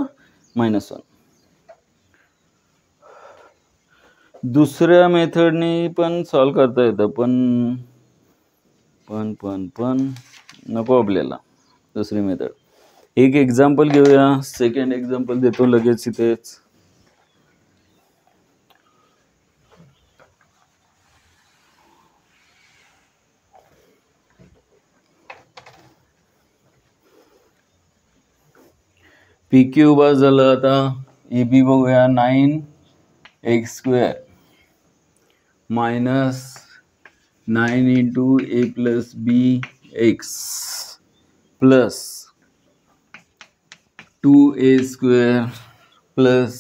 -1. दुसऱ्या मेथडनी पण सॉल्व करता येतं, पण नको आपल्याला दुसरी मेथड. एक एक्झाम्पल घेऊया, सेकंड एक्झाम्पल देतो लगेच इथेच. पी क्यू बस झालं. आता ए बी बघूया. 9x² minus 9 into a plus b x plus 2a² plus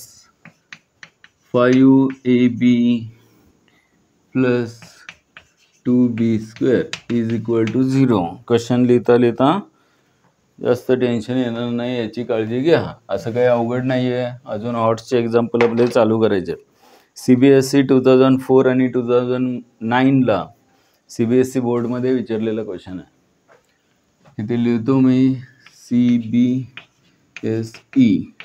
5ab plus 2b² is equal to 0. Question लिहिता लिहिता जास्त टेन्शन येणार नाही याची काळजी घ्या. असं काही अवघड नाही आहे. अजून ऑट्सचे एक्झाम्पल आपले चालू करायचे. CBSE 2004 आणि 2009ला CBSE बोर्डमध्ये विचारलेला क्वेश्चन आहे. इथे लिहितो मी CBSE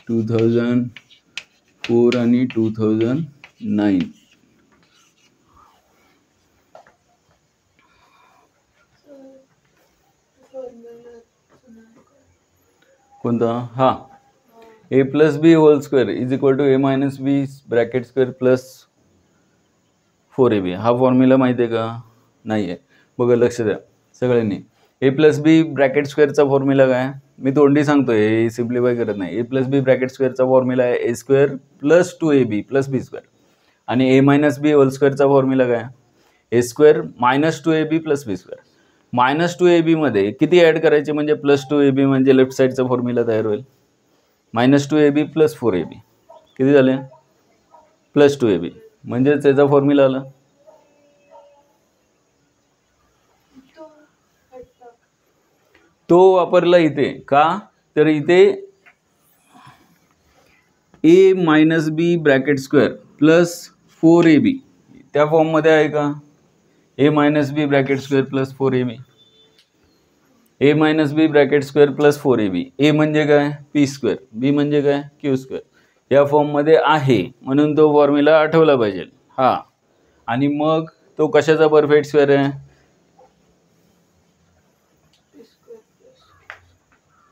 2004 आणि 2009. कोणता? हा, a plus b whole square is equal to a minus b bracket square plus 4ab. हा फॉर्म्युला माहिती आहे का? नाही आहे. बघा, लक्ष द्या सगळ्यांनी. ए प्लस बी ब्रॅकेट स्क्वेअरचा फॉर्म्युला काय? मी तोंडी सांगतोय, हे सिम्प्लिफाय करत नाही. ए प्लस बी ब्रॅकेट स्क्वेअरचा फॉर्म्युला आहे ए square plus 2ab plus b square. आणि ए मायनस बी होल स्क्वेअरचा फॉर्म्युला काय? ए square minus 2ab plus b square. -2ab मध्ये किती ॲड करायचे म्हणजे +2ab म्हणजे लेफ्ट साईडचा फॉर्म्युला तयार होईल. -2ab प्लस 4ab किती झाले? +2ab म्हणजे त्याचा फॉर्म्युला आला. तो वापरला इथे का? तर इथे a minus b bracket square plus 4ab त्या फॉर्ममध्ये आहे का? A minus b bracket square plus 4ab. A minus b bracket square plus 4ab. A म्हणजे काय? P square. बी म्हणजे काय? Q square. या फॉर्ममध्ये आहे म्हणून तो फॉर्म्युला आठवला पाहिजे. हा, आणि मग तो कशाचा परफेक्ट स्क्वेअर आहे?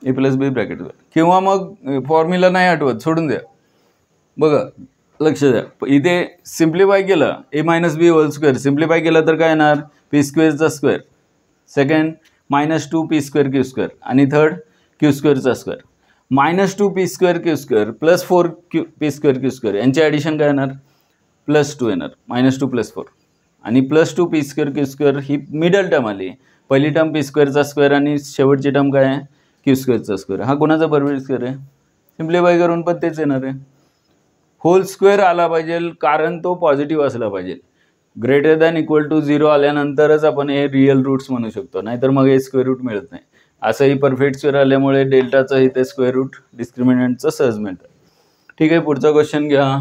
ए प्लस बी ब्रॅकेट स्क्वेअर. किंवा मग फॉर्म्युला नाही आठवत, सोडून द्या. बघा, लक्ष द्या. इथे सिम्प्लिफाय केलं a minus b whole square, simplify केलं तर काय येणार? पी स्क्वेअरचा square. Second -2 p square Q square. आणि थर्ड क्यू स्क्वेअरचा square. -2 p square Q square plus 4 p square Q square यांचे ॲडिशन काय येणार? +2 येणार. -2 + 4 आणि +2 पी स्क्वेअर क्यू स्क्वेअर ही मिडल टर्म आली. पहिली टर्म पी स्क्वेअरचा स्क्वेअर आणि शेवटची टर्म काय आहे? क्यू स्क्वेअरचा स्क्वेअर. हा कोणाचा परफेक्ट स्क्वेअर आहे? सिम्प्लिफाय करून पण तेच येणार आहे. होल स्क्वेअर आला पाहिजे कारण तो पॉझिटिव्ह असला पाहिजे. ग्रेटर दॅन इक्वल टू 0 आल्यानंतरच आपण हे रिअल रूट्स म्हणू शकतो, नाहीतर मग हे स्क्वेअर रूट मिळत नाही. असंही परफेक्ट स्क्वेअर आल्यामुळे डेल्टाचं इथे स्क्वेअर रूट डिस्क्रिमिनंटचं सहज मिळतं. ठीक आहे, पुढचा क्वेश्चन घ्या.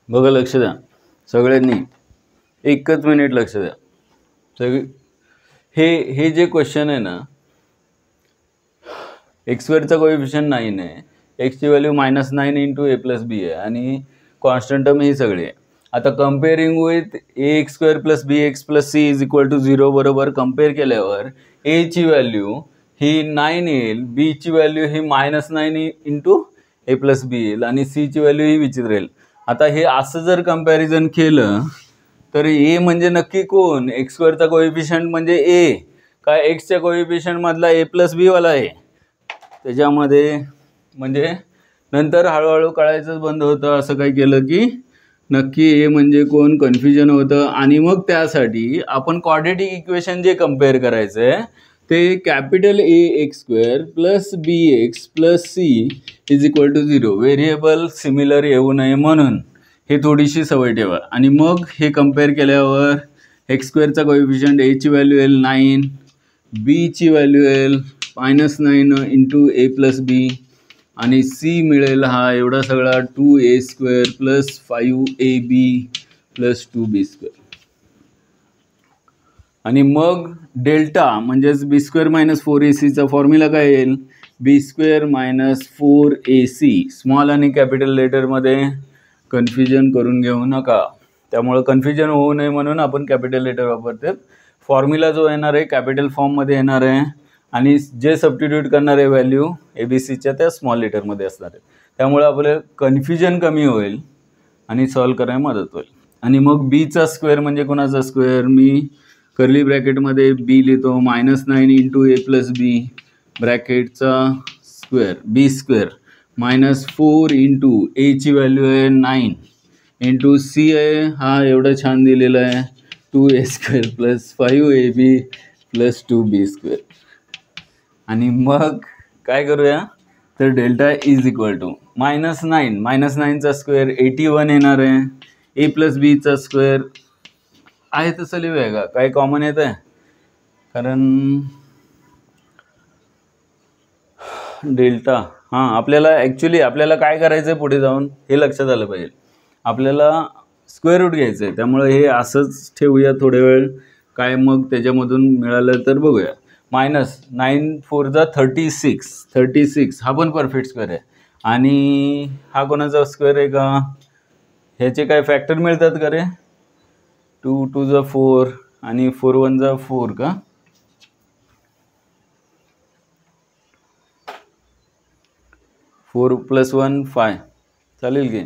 बघा लक्ष द्या सगळ्यांनी, एकच मिनिट लक्ष द्या. हे जे क्वेश्चन आहे ना, एक्स स्क्वेअरचा कोएफिशियंट 9 आहे, एक्सची value -9 into a plus b आहे आणि कॉन्स्टंट टर्म ही सगळी आहे. आता comparing with a x square plus b x plus c is equal to 0 बरोबर कम्पेअर केल्यावर एची व्हॅल्यू ही 9 येईल, बीची value he -9 into a plus बी येईल आणि सीची व्हॅल्यू ही विचित्र येईल. आता हे असं जर कम्पॅरिझन केलं तर ए म्हणजे नक्की कोण? एक्स स्क्वेअरचा कोएफिशियंट म्हणजे ए का एक्सच्या कोएफिशियंट मधला ए प्लस बी वाला आहे? त्याच्यामध्ये म्हणजे नंतर हळूहळू कळायचंच बंद होतं. असं काय केलं की नक्की ए म्हणजे कोण कन्फ्युजन होतं आणि मग त्यासाठी आपण क्वाड्रेटिक इक्वेशन जे कम्पेअर करायचं आहे ते capital a x square plus b x plus c is equal to 0 variable similar येऊ नये म्हणून हे थोडीशी सवय ठेवा. आणि मग हे कम्पेअर केल्यावर एक्स स्क्वेअरचा कोएफिशियंट एची व्हॅल्यू येईल 9, बीची व्हॅल्यू येईल -9 इंटू ए प्लस बी आणि सी मिळेल हा एवढा सगळा 2a square plus 5ab plus 2b square. आणि मग डेल्टा म्हणजेच बी स्क्वेअर मायनस 4ac फॉर्म्युला काय येईल? B square minus 4ac. Small आणि कॅपिटल लेटरमध्ये कन्फ्युजन करून घेऊ नका, त्यामुळं कन्फ्युजन होऊ नये म्हणून आपण कॅपिटल लेटर वापरते. फॉर्म्युला जो येणार आहे कॅपिटल फॉर्ममध्ये येणार आहे आणि जे सबस्टिट्यूट करणार आहे व्हॅल्यू ABCच्या त्या स्मॉल लेटरमध्ये असणार आहे. त्यामुळे आपलं कन्फ्युजन कमी होईल आणि सॉल्व करायला मदत होईल. आणि मग बीचा स्क्वेअर म्हणजे कोणाचा स्क्वेअर? मी कर्ली ब्रॅकेटमध्ये बी लिहितो -9 into a plus B ब्रॅकेटचा square B square -4 into एची व्हॅल्यू आहे 9 इंटू सी आहे हा एवढं छान दिलेलं आहे 2a square plus 5ab plus 2b square. आणि मग काय करूया तर डेल्टा इज इक्वल टू -9चा स्क्वेअर 81 येणार आहे, ए प्लस बीचा स्क्वेअर आहे तसं लिहूया का? काय कॉमन येत आहे? कारण डेल्टा आपल्याला ॲक्च्युली आपल्याला काय करायचं आहे पुढे जाऊन हे लक्षात आलं पाहिजे. आपल्याला स्क्वेअर रूट घ्यायचं आहे, त्यामुळे हे असंच ठेवूया थोडे वेळ. काय मग त्याच्यामधून मिळालं तर बघूया. -9 4 जा 36 हा पण परफेक्ट स्क्वेअर आहे. आणि हा कोणाचा स्क्वेअर आहे का? ह्याचे काय फॅक्टर मिळतात का रे? 2 2 जा 4 आणि 4 1 जा 4 का? फोर प्लस 1 5 चालेल की?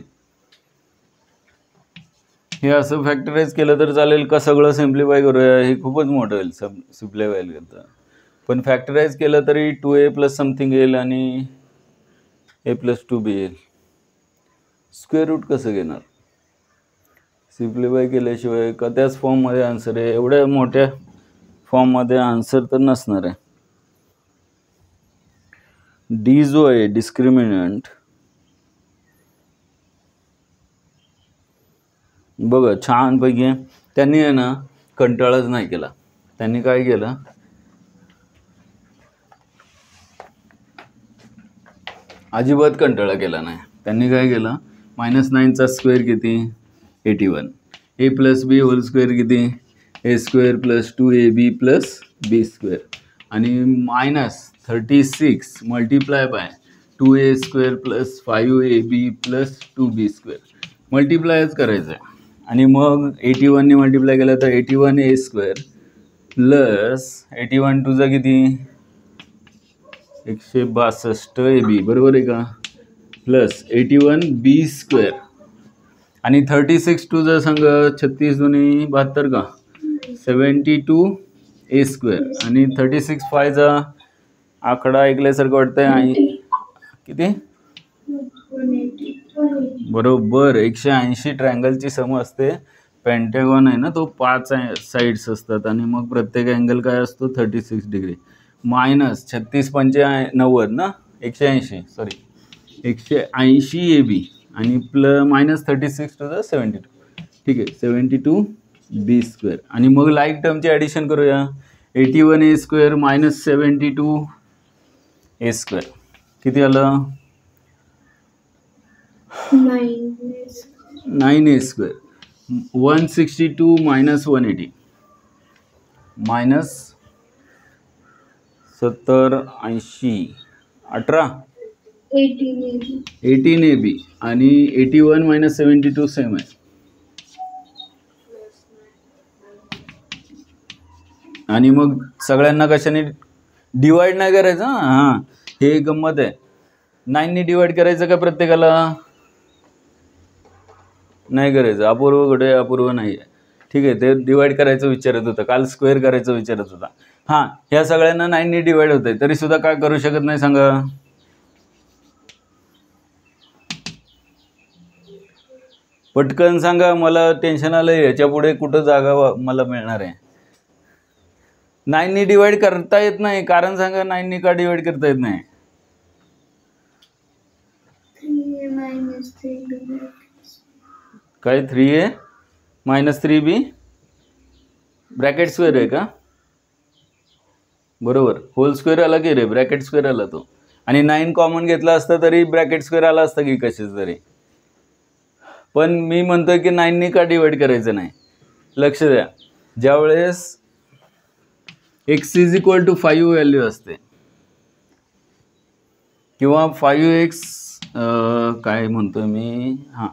हे असं फॅक्टराईज केलं तर चालेल का? सगळं सिम्प्लिफाय करूया, हे खूपच मोठं होईल सिम्प्लिफाय करता. पण फॅक्टराईज केलं तरी 2a प्लस समथिंग येईल आणि a प्लस 2b येईल. स्क्वेअर रूट कसं घेणार? सिम्प्लिफाय केल्याशिवाय का त्याच फॉर्ममध्ये आन्सर आहे? एवढ्या मोठ्या फॉर्ममध्ये आन्सर तर नसणार आहे. डी जो आहे डिस्क्रिमिनंट बघा छानपैकी आहे. त्यांनी आहे ना कंटाळाच नाही केला. त्यांनी काय केलं? अजिबात कंटाळा केला नाही. त्यांनी काय केलं? -9चा स्क्वेअर किती? 81. A plus b whole square किती? A square plus 2ab plus b square आणि -36 multiply by 2a square plus 5ab plus 2b square मल्टिप्लायच करायचं आहे. आणि मग 81ने मल्टिप्लाय केलं तर 81a स्क्वेअर प्लस 81 2 जा किती? 162 ab बरोबर आहे का? प्लस 81b स्क्वेअर आणि 36 2 जा संग 36 2 72 का? 72a स्क्वेअर आणि 36 5 जा आकडा ऐकल्यासारखं वाटतंय आणि किती? बरोबर 180 ट्रायंगलची सम असते. पेंटॅगॉन आहे ना तो 5 साईड्स असतात आणि मग प्रत्येक अँगल काय असतो? 36 डिग्री. -36 पंचे 90 ना 180 सॉरी 180 ab आणि -36 टू द 72 ठीक आहे 72b स्क्वेअर. आणि मग लाईक टर्मची ॲडिशन करूया. 81a स्क्वेअर -72a स्क्वेअर किती आलं? 9a² 162 minus 180 minus 70 80 18 18ab आणि 81 minus 72 सेम आहे. आणि मग सगळ्यांना कशाने डिवाइड नाही करायचं. हां हे गंमत आहे. 9ने डिवाइड करायचं का प्रत्येकाला? नाही करायचं. अपूर्व कुठे? अपूर्व नाही आहे. ठीक आहे, ते डिवाइड करायचं विचारत होतं, काल स्क्वेअर करायचं विचारत होता. हां ह्या सगळ्यांना 9ने डिवाइड होत आहे, तरी सुद्धा काय करू शकत नाही सांगा? पटकन सांगा, मला टेन्शन आलं. याच्या पुढे कुठं जागा मला मिळणार आहे? 9ने डिवाइड करता येत नाही, कारण सांगा 9ने का डिवाइड करता येत नाही? काय 3a minus 3b bracket square आहे का? बरोबर, होल स्क्वेअर आला की रे, ब्रॅकेट स्क्वेअर आला तो. आणि 9 कॉमन घेतला असता तरी ब्रॅकेट स्क्वेअर आला असता की कशाच तरी. पण मी म्हणतोय की 9ने का डिवाइड करायचं नाही. लक्ष द्या, ज्यावेळेस x = 5 व्हॅल्यू असते किंवा 5x काय म्हणतोय मी, हां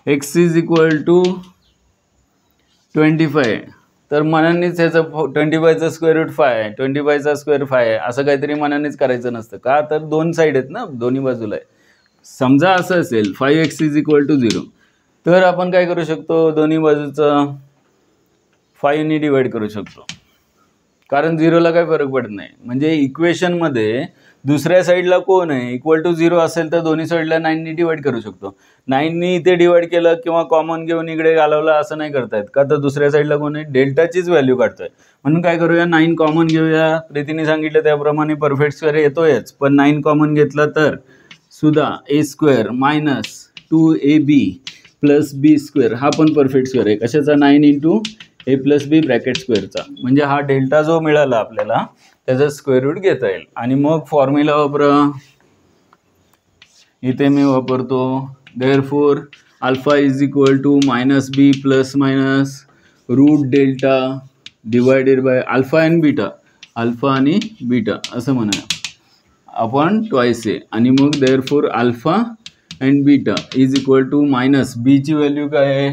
x = 25, तर मनानेच ह्याचं 25चा स्क्वेअर रूट 5, 25चा स्क्वेअर 5 असं काहीतरी मनानेच करायचं नसतं का? तर दोन साईड आहेत ना, दोन्ही बाजूला आहे. समजा असं असेल 5x = 0, तर आपण काय करू शकतो? दोन्ही बाजूचं 5ने डिवाइड करू शकतो, कारण 0ला काही फरक पडत नाही. म्हणजे इक्वेशनमध्ये दुसऱ्या साईडला कोण आहे =0 असेल तर दोन्ही साईडला 9ने डिवाइड करू शकतो. 9ने इथे डिवाइड केलं किंवा कॉमन घेऊन इकडे घालवलं असं नाही करतायत का? तर दुसऱ्या साईडला कोण आहे? डेल्टाचीच व्हॅल्यू काढतोय. म्हणून काय करूया, 9 कॉमन घेऊया. प्रीतीने सांगितलं त्याप्रमाणे परफेक्ट स्क्वेअर येतोयच, पण 9 कॉमन घेतला तर सुद्धा a² minus 2ab plus b² हा पण परफेक्ट स्क्वेअर आहे. कशाचा? 9 × a + b ब्रॅकेट स्क्वेअरचा. म्हणजे हा डेल्टा जो मिळाला आपल्याला त्याचा स्क्वेअर रूट घेता येईल. आणि मग फॉर्म्युला वापरा. इथे मी वापरतो therefore alpha = -b ± root delta divided by alpha and beta, alpha आणि बीटा असं म्हणूया आपण ट्वाइस आहे. आणि मग therefore alpha and beta = b ची व्हॅल्यू काय आहे?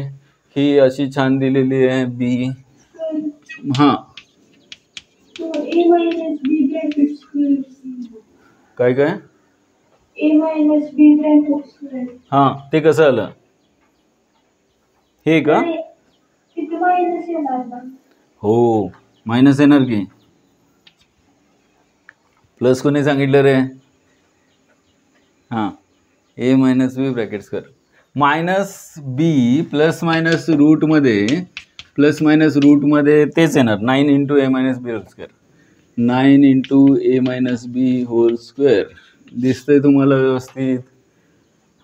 ही अशी छान दिलेली आहे b. हां काय काय हां ते कसं आलं? हे का? हो मायनस येणार की प्लस कोणी सांगितलं रे? हां a - b bracket square -b plus minus रूटमध्ये तेच येणार 9 × a - b whole square. 9 × a - b whole square दिसतंय तुम्हाला व्यवस्थित?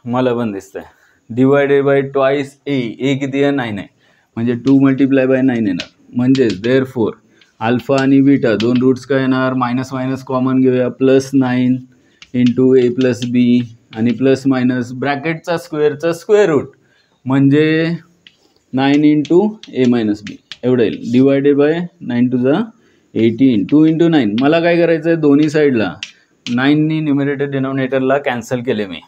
मला पण दिसतंय. डिवायडेड बाय ट्वाइस a किती आहे? 9 आहे, म्हणजे 2 × 9 येणार. म्हणजेच देअरफॉर अल्फा आणि बीटा दोन रूट्स काय येणार? मायनस मायनस कॉमन घेऊया, +9 × a + b आणि प्लस मायनस ब्रॅकेटचा स्क्वेअरचा स्क्वेअर रूट म्हणजे 9 × a - b एवढं येईल. Divided by 9 × 18 2 × 9. मला काय करायचं आहे? दोन्ही साईडला 9नी न्यूमरेटर डिनॉमिनेटरला कॅन्सल केले मी,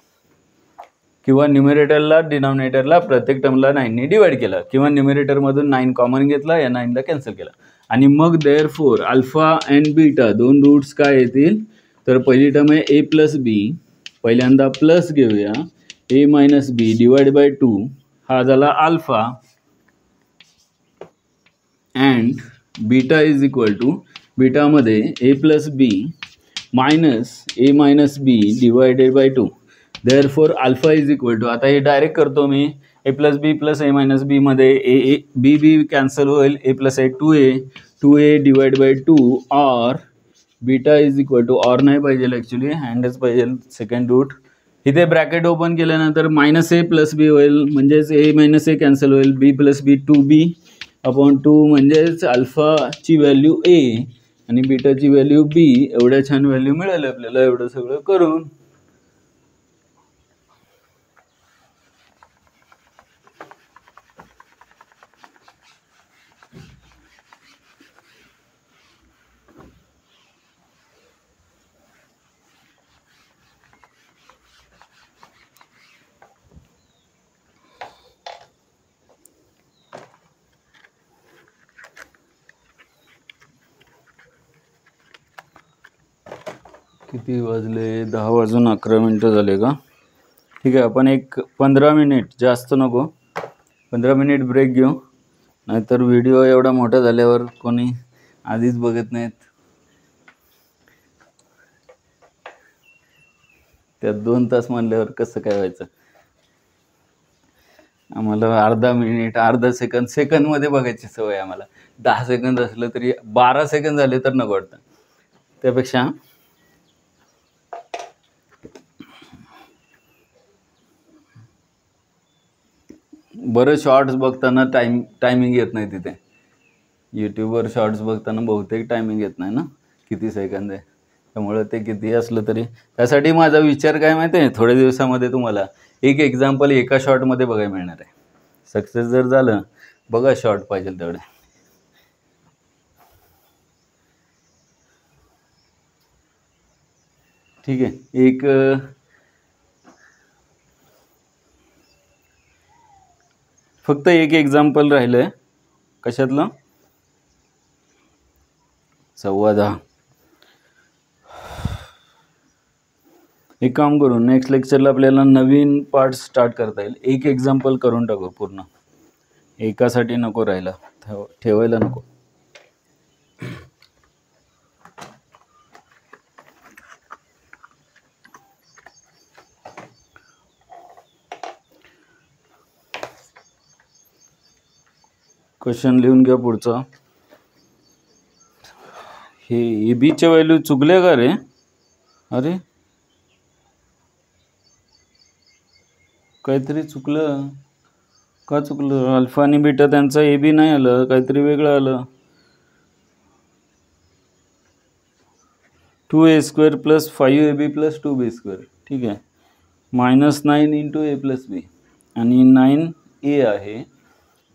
किंवा न्यूमरेटरला डिनॉमिनेटरला प्रत्येक टर्मला 9ने डिवाइड केलं, किंवा न्यूमरेटरमधून 9 कॉमन घेतला, या 9ला कॅन्सल केला. आणि मग देअरफॉर अल्फा अँड बीटा दोन रूट्स काय येतील? तर पहिली टर्म आहे a + b, पहिल्यांदा प्लस घेऊया a - b डिवाइड बाय 2 हा झाला अल्फा, अँड बीटा बीटामध्ये a + b minus a - b divided by 2. Therefore alpha आता हे डायरेक्ट करतो मी. a + b + a - b मध्ये b कॅन्सल होईल, a + a 2a divide by 2 or beta or नाही पाहिजे ॲक्च्युली, हँडच पाहिजे सेकंड रूट. इथे ब्रॅकेट ओपन केल्यानंतर -a + b होईल, म्हणजेच a - a कॅन्सल होईल, b + b 2b/2 म्हणजेच अल्फाची व्हॅल्यू a आणि बीटाची व्हॅल्यू b. एवढ्या छान व्हॅल्यू मिळाल्या आपल्याला एवढं सगळं करून. किती वाजले? 10:11 झाले का? ठीक आहे, आपण एक 15 मिनिट, जास्त नको, 15 मिनिट ब्रेक घेऊ, नाहीतर व्हिडिओ एवढा मोठा झाल्यावर कोणी आधीच बघत नाहीत. त्यात 2 तास म्हणल्यावर कसं काय व्हायचं? आम्हाला अर्धा मिनिट, अर्धा सेकंदमध्ये बघायची सवय आम्हाला. 10 सेकंद असलं तरी 12 सेकंद झाले तर नको वाटतं. त्यापेक्षा बरं शॉर्ट्स बघताना टायमिंग येत नाही तिथे. यूट्यूबवर शॉर्ट्स बघताना बहुतेक टायमिंग येत नाही ना, किती सेकंद आहे. त्यामुळं ते किती असलं तरी, त्यासाठी माझा विचार काय माहिती आहे, थोड्या दिवसामध्ये तुम्हाला एक एक्झाम्पल एका शॉर्टमध्ये बघायला मिळणार आहे. सक्सेस जर झालं, बघा शॉर्ट पाहिजे तेवढे. ठीक आहे, एक फक्त एक एक्झाम्पल राहिलं आहे. कशातलं? 10:15. एक काम करू, नेक्स्ट लेक्चरला आपल्याला नवीन पार्ट स्टार्ट करता येईल. एक एक्झाम्पल करून टाकू पूर्ण, एकासाठी नको राहिला, ठेवायला नको. क्वेश्चन लिहून घ्या पुढचा. हे एबीच्या व्हॅल्यू चुकल्या का रे? अरे काहीतरी चुकलं. का चुकलं? अल्फा आणि बीटा त्यांचा एबी नाही आलं, काहीतरी वेगळं आलं. 2a² + 5ab + 2b². ठीक आहे, -9 × a + b आणि 9a आहे.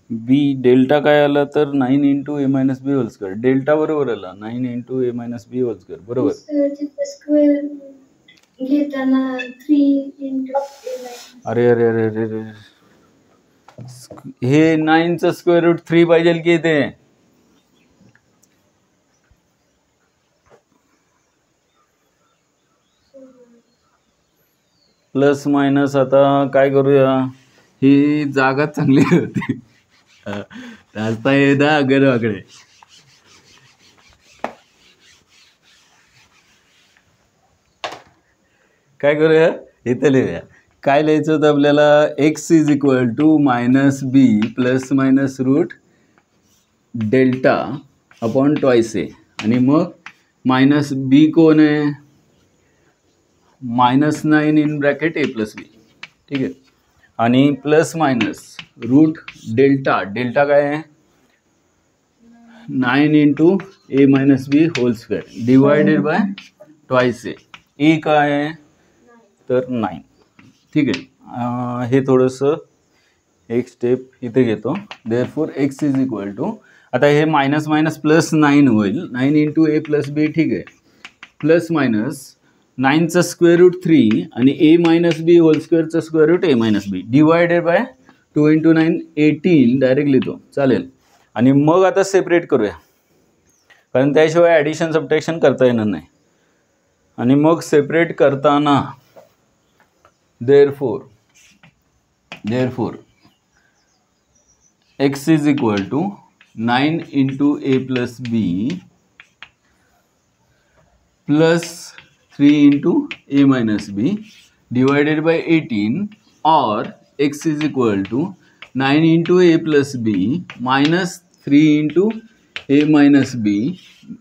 बी डेल्टा काय आला तर 9 × a - b². डेल्टा बरोबर आला, 9 × a - b². बरोबर. स्क्वेअर घेताना 3 × अरे अरे अरे अरे अरे, हे 9चं स्क्वेअर रूट 3 पाहिजे की इथे? प्लस मायनस आता काय करूया, ही जागा चांगली होती. रास्ता येदा अगरवाकडे. काय करूया, इथे लिहूया. काय लिहायचं होतं आपल्याला? x = -b ± delta upon twice ए, आणि मग -b कोण आहे? -9 इन ब्रॅकेट a + b. ठीक आहे, आणि plus minus root delta, delta काय आहे? 9 × a - b² divided by twice a. A काय आहे तर 9. ठीक आहे, हे थोडंसं एक स्टेप इथे घेतो. देअरफॉर x = आता हे मायनस मायनस प्लस 9 होईल, 9 × a + b. ठीक आहे, प्लस मायनस 9चं स्क्वेअर रूट 3 आणि a - b² square root a - b divided by 2 × 9 18 direct लिहितो, चालेल. आणि मग आता सेपरेट करूया, कारण त्याशिवाय ॲडिशन सबट्रॅक्शन करता येणार नाही. आणि मग सेपरेट करताना therefore x = 9 × a + b plus 3 × a - b divided by 18, or x = 9 × a + b minus 3 × a - b,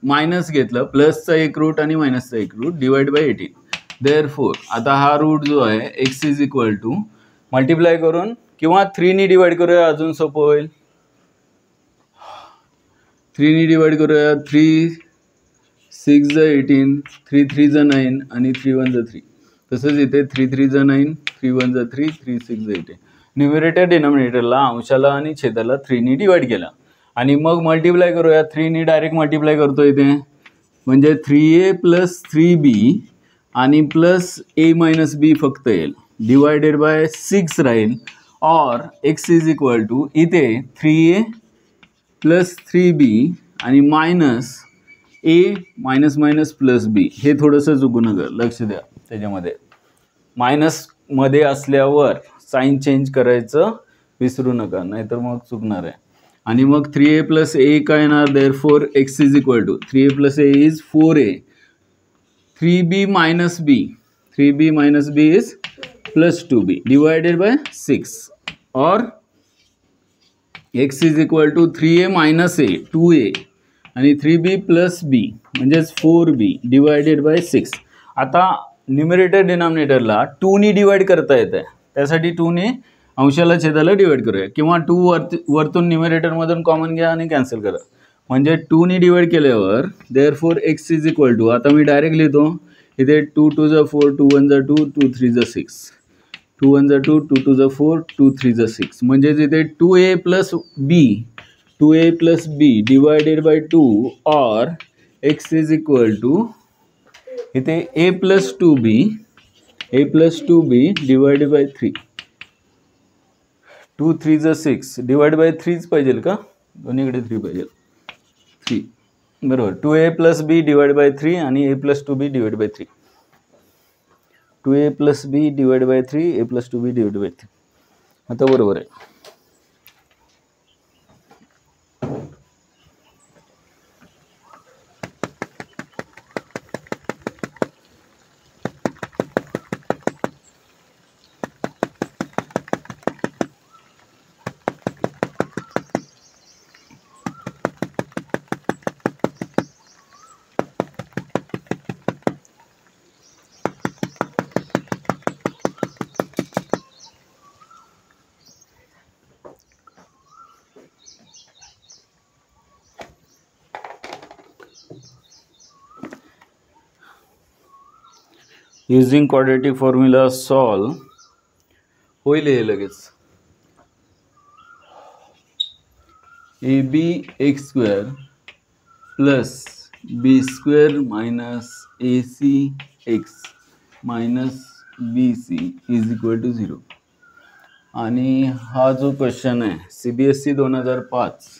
minus घेतलं, प्लसचा एक रूट आणि मायनसचा एक रूट, डिवाइड बाय 18. देअरफॉर आता हा रूट जो आहे x = मल्टिप्लाय करून किंवा 3 डिवाइड करूया, अजून सोपं होईल. 3 डिवाइड करूया. 3 6 × 18, 3 3 × 9 आणि 3 1 × 3. तसंच इथे 3 3 × 9, 3 1 × 3, 3 6 × 18. न्यूमरेटर डिनॉमिनेटरला अंशाला आणि छेदाला 3 डिवाइड केला, आणि मग मल्टिप्लाय करूया. 3 डायरेक्ट मल्टिप्लाय करतो इथे, म्हणजे 3a + 3b आणि प्लस a - b फक्त येईल, डिवायडेड बाय 6 राहील. और x = इथे 3a + 3b आणि मायनस ए मायनस मायनस प्लस बी हे थोडंसं चुकू नका, लक्ष द्या त्याच्यामध्ये. मायनसमध्ये असल्यावर साईन चेंज करायचं विसरू नका, नाहीतर मग चुकणार आहे. आणि मग 3a प्लस ए काय येणार, therefore x is equal to 3a plus a is 4a, 3b minus b, 3b minus b is plus 2b divided by 6, or x is equal to 3a minus a 2a आणि 3b plus b म्हणजेच 4b divided by 6. आता numerator डिनॉमिनेटरला 2 ने divide करता येतं, त्यासाठी 2 ने अंशाला छेदाला divide करूया, किंवा 2 वरतून न्यूमरेटरमधून कॉमन घ्या आणि कॅन्सल करा. म्हणजे 2 ने डिवाइड केल्यावर therefore x is equal to, आता मी डायरेक्ट लिहितो इथे 2 2 जा 4, 2 1 जा 2, 2 3 जा 6, 2 1 जा 2, 2 2 जा 4, 2 3 जा 6. म्हणजे इथे 2a plus b, 2a plus b divided by 2, और x इज इक्वल टू इथे a plus 2b, a plus 2b divided by 3, 2 3 जा 6 डिवाइड बाय 3च पाहिजे का, दोन्हीकडे 3 पाहिजे, 3 बरोबर. 2a plus b divide bye 3 आणि a plus 2b divide by 3, 2a plus b divide bye 3, a plus 2b divide by 3. आता बरोबर आहे. युजिंग क्वाड्रेटिक फॉर्म्युला सॉल्व होईल हे लगेच. A b x square plus b square minus a c x minus b c is equal to 0. आणि हा जो question आहे CBSE 2005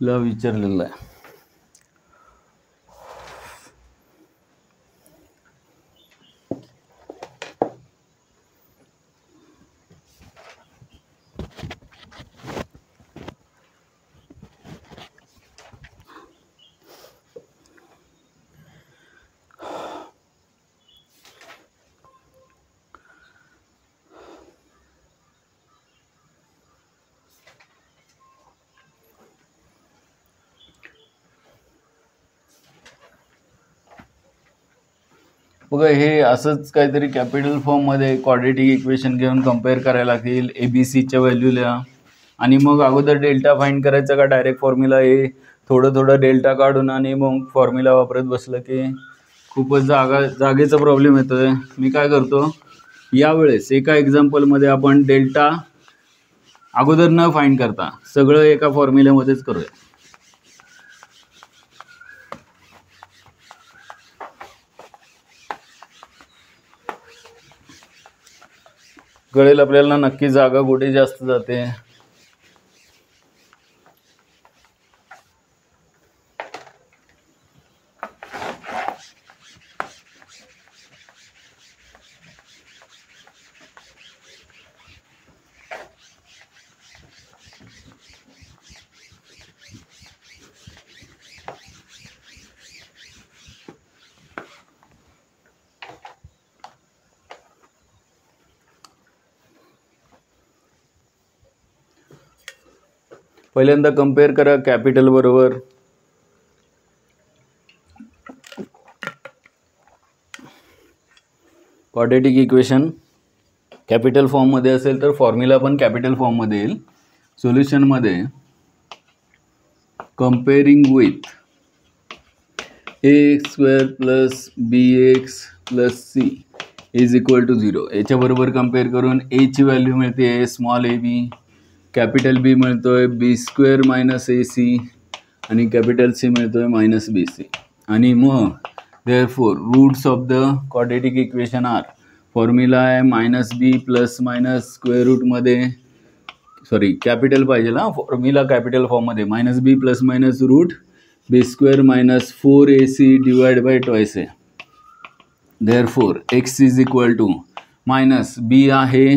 ला विचारलेला आहे. बघा, हे असंच काहीतरी कॅपिटल फॉर्ममध्ये क्वाड्रेटिक इक्वेशन घेऊन कम्पेअर करायला लागतील ABCच्या व्हॅल्यूला, आणि मग अगोदर डेल्टा फाइंड करायचा का डायरेक्ट फॉर्म्युला, हे थोडं थोडं डेल्टा काढून आणि मग फॉर्म्युला वापरत बसलं की खूपच जागेचा प्रॉब्लेम येतोय. मी काय करतो, यावेळेस एका एक्झाम्पलमध्ये आपण डेल्टा अगोदर न फाइंड करता सगळं एका फॉर्म्युल्यामध्येच करूया. कळेल आपल्याला नक्की जागा कुठे जास्त जाते. पहिल्यांदा कंपेअर करा कॅपिटल बरोबर. क्वाड्रेटिक इक्वेशन कॅपिटल फॉर्ममध्ये असेल तर फॉर्म्युला पण कॅपिटल फॉर्ममध्ये येईल. सोल्युशनमध्ये comparing with ax square plus bx plus c is equal to 0. याच्याबरोबर कंपेअर करून a ची व्हॅल्यू मिळते small a b, capital B मिळतोय b square minus a c आणि कॅपिटल सी मिळतोय मायनस बी सी. आणि मग therefore roots of the quadratic equation are, formula आहे minus b plus minus square रूटमध्ये सॉरी कॅपिटल पाहिजे ना, फॉर्म्युला कॅपिटल फॉर्ममध्ये minus b plus minus route b square minus 4ac divide by twice आहे. Therefore x is equal to minus b आहे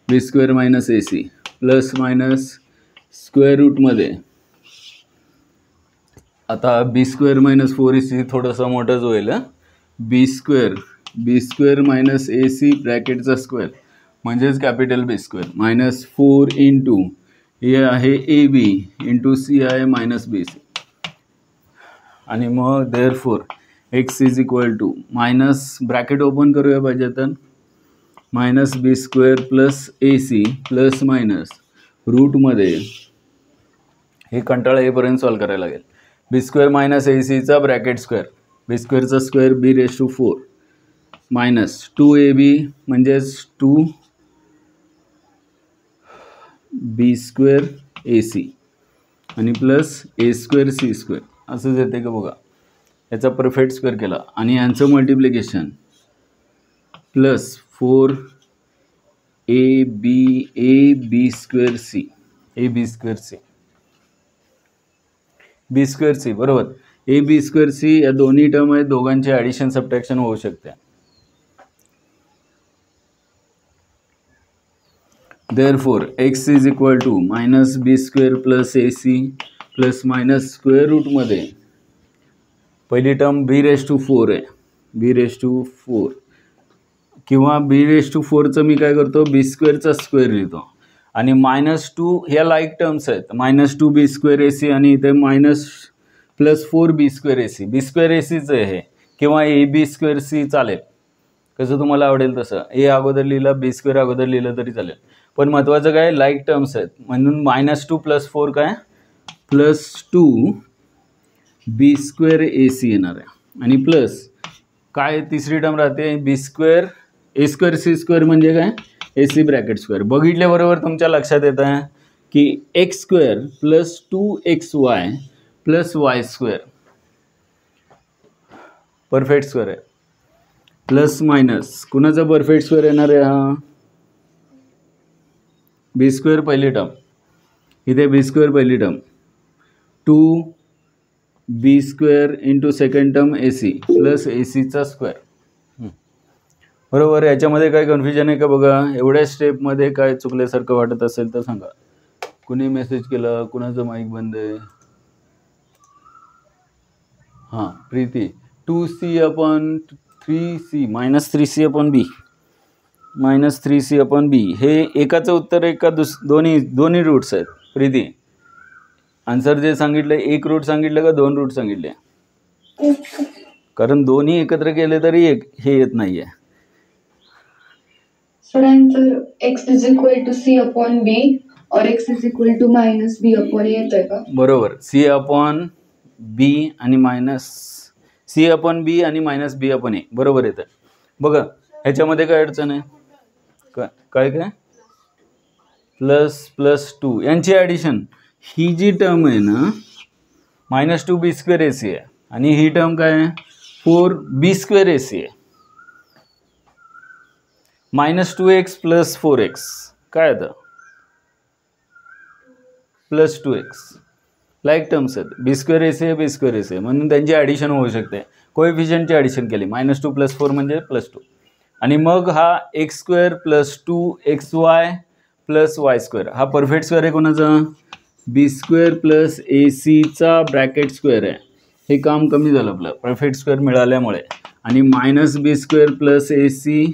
b square minus ac plus minus square रूटमध्ये आता b square minus 4ac थोडंसं मोठंच होईल. B square minus ac ब्रॅकेटचा square म्हणजेच capital B square minus 4 into हे आहे ए बी इंटू सी आहे मायनस बी सी. आणि मग therefore x is equal to minus bracket open करूया पाहिजे तर minus b square plus ac plus minus रूटमध्ये हे कंटाळा येईपर्यंत सॉल्व करायला लागेल. बी स्क्वेअर मायनस एसीचा ब्रॅकेट स्क्वेअर बी स्क्वेअरचा square b raise to 4 minus 2ab म्हणजेच 2 बी स्क्वेअर ac आणि plus a square c square असंच येते का बघा. याचा परफेक्ट स्क्वेअर केला आणि यांचं multiplication plus 4 a b square c a b square c b square c बरोबर. ए बी स्क्वेअर सी या दोन्ही टर्म आहेत, दोघांचे ॲडिशन सबट्रॅक्शन होऊ शकते. Therefore x is equal to minus b square plus ac plus minus square रूटमध्ये पहिली term B raise to 4 आहे बी रेस टू 4 किंवा बी रेस टू 4चं मी काय करतो बी स्क्वेअरचा स्क्वेअर लिहितो आणि मायनस 2 ह्या लाईक टर्म्स आहेत मायनस 2 बी स्क्वेअर ac आणि इथे मायनस प्लस 4 बी स्क्वेअर ac बी स्क्वेअर एसीचं आहे हे किंवा ए बी स्क्वेअर सी चालेल कसं तुम्हाला आवडेल तसं. ए अगोदर लिहिलं बी स्क्वेअर अगोदर लिहिलं तरी चालेल पण महत्त्वाचं काय लाईक टर्म्स आहेत म्हणून मायनस 2 प्लस 4 काय प्लस 2 बी स्क्वेअर ac येणार आहे आणि प्लस काय तिसरी टर्म राहते बी स्क्वेअर ए स्क्वेअर सी स्क्वेअर म्हणजे काय ac ब्रॅकेट स्क्वेअर. बघितल्याबरोबर तुमच्या लक्षात येतं आहे की x square plus 2xy plus y square perfect square आहे प्लस मायनस कुणाचा परफेक्ट स्क्वेअर येणार आहे हा बी स्क्वेअर पहिली टर्म इथे बी स्क्वेअर पहिली term 2 b square into second term ac plus एसीचा स्क्वेअर बरोबर. याच्यामध्ये काय कन्फ्युजन आहे का बघा. एवढ्या स्टेपमध्ये काय चुकल्यासारखं वाटत असेल तर सांगा. कुणी मेसेज केला कुणाचं माईक बंद आहे हां Preeti 2c upon 3c minus 3c upon b minus 3c upon b हे एकाचं उत्तर आहे का दोन्ही रूट्स आहेत प्रीती. आन्सर जे सांगितलं एक रूट सांगितलं का दोन रूट सांगितले कारण दोन्ही एकत्र केले तरी एक हे येत नाही आहे. So answer x is equal to c upon b or x is equal to minus b upon a येतोय का बरोबर. सी अपॉन बी आणि मायनस सी अपॉन बी आणि मायनस बी अपॉन ए बरोबर येतं बघा. ह्याच्यामध्ये काय अडचण आहे काय काय प्लस प्लस 2 यांची ॲडिशन ही जी टर्म आहे ना मायनस 2 बी स्क्वेअर ac आहे आणि ही टर्म काय आहे 4 बी स्क्वेअर ac आहे मायनस 2x प्लस 4x काय येतं प्लस 2x लाईक टर्म्स आहेत बी स्क्वेअर ac आहे बी स्क्वेअर ac आहे म्हणून त्यांची ॲडिशन होऊ शकते. कोएफिशियंटची ॲडिशन केली मायनस 2 प्लस 4 म्हणजे प्लस 2 आणि मग हा x square plus 2xy plus y square हा परफेक्ट स्क्वेअर आहे कोणाचा बी स्क्वेअर प्लस एसीचा ब्रॅकेट स्क्वेअर आहे. हे काम कमी झालं आपलं परफेक्ट स्क्वेअर मिळाल्यामुळे आणि minus b square plus ac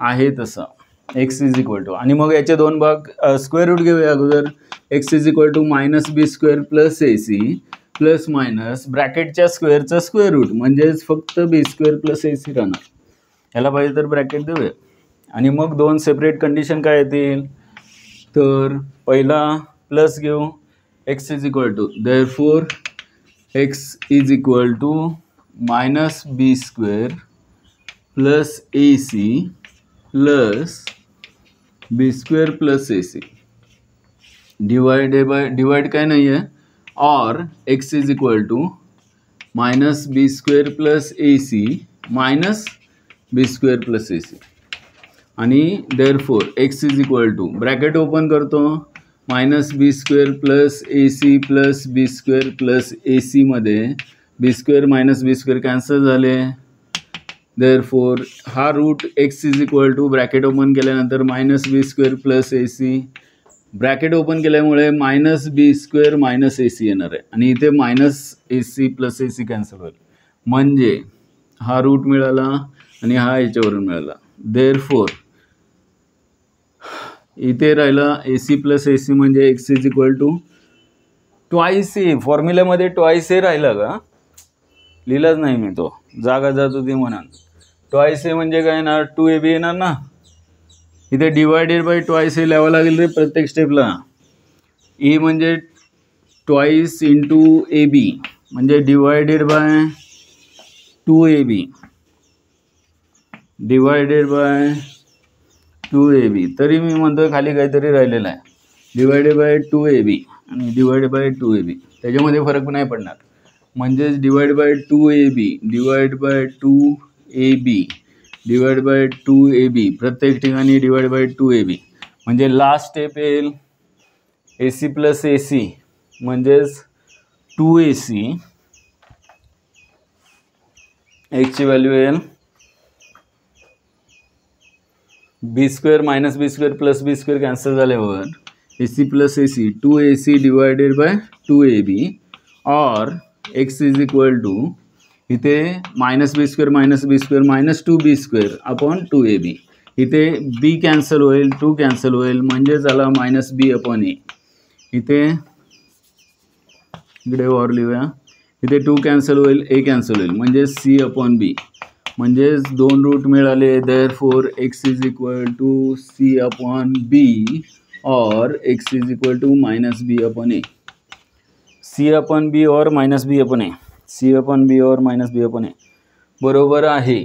आहे तसं एक्स इज इक्वल टू आणि मग याचे दोन भाग स्क्वेअर रूट घेऊया अगोदर x is equal to minus b square plus ac plus minus ब्रॅकेटच्या स्क्वेअरचं स्क्वेअर रूट म्हणजेच फक्त बी स्क्वेअर प्लस ac राहणार. याला पाहिजे तर ब्रॅकेट देऊया आणि मग दोन सेपरेट कंडिशन काय येतील तर पहिला प्लस घेऊ x is equal to therefore x is equal to minus b square plus ac plus b square plus ac divide काय नाही आहे और x is equal to minus b square plus ac minus b square plus ac आणि therefore x is equal to bracket open करतो minus b square plus a c plus b square plus a सीमध्ये b square minus b square cancel झाले. Therefore हा root x is equal to bracket open केल्यानंतर minus b square plus a c, bracket open केल्यामुळे minus b square minus a c येणार आहे आणि इथे minus a c plus a c cancel होईल, म्हणजे हा रूट मिळाला आणि हा याच्यावरून मिळाला. देअरफॉर इथे राहिला a c plus a c म्हणजे x is equal to twice a. फॉर्म्युल्यामध्ये ट्वाईस ए राहिला का, लिहिलाच नाही मी, तो जागा जात होती म्हणून. ट्वाईस ए म्हणजे काय येणार, 2ab येणार ना. इथे डिवायडेड बाय ट्वाईस ए लिहावं लागेल रे प्रत्येक स्टेपला. ए म्हणजे ट्वाईस इंटू ए बी म्हणजे divided by 2ab, divided by 2ab. तरी मी म्हणतोय खाली काहीतरी राहिलेलं आहे. डिवायडेड बाय 2ab आणि डिवायडेड बाय 2ab त्याच्यामध्ये फरक नाही पडणार. म्हणजेच divide by 2ab divide by 2ab divide by 2ab प्रत्येक ठिकाणी डिवाइड बाय 2ab म्हणजे लास्ट स्टेप येईल a c plus a c म्हणजेच 2ac. एक्सची व्हॅल्यू येईल b square minus b square plus b square cancel झाल्यावर a c plus a c 2ac divided by 2ab और x is equal to इथे minus b square minus 2b square upon 2ab. इथे बी cancel होईल, 2 cancel होईल म्हणजे झाला minus b upon ए. इथे इकडे वर लिहूया, इथे 2 कॅन्सल होईल, ए कॅन्सल होईल म्हणजे सी अपॉन बी म्हणजेच 2 रूट मिळाले. Therefore x is equal to c upon b और x is equal to minus b upon a. C upon b और minus b upon a, c upon b और minus b upon ए बरोबर आहे.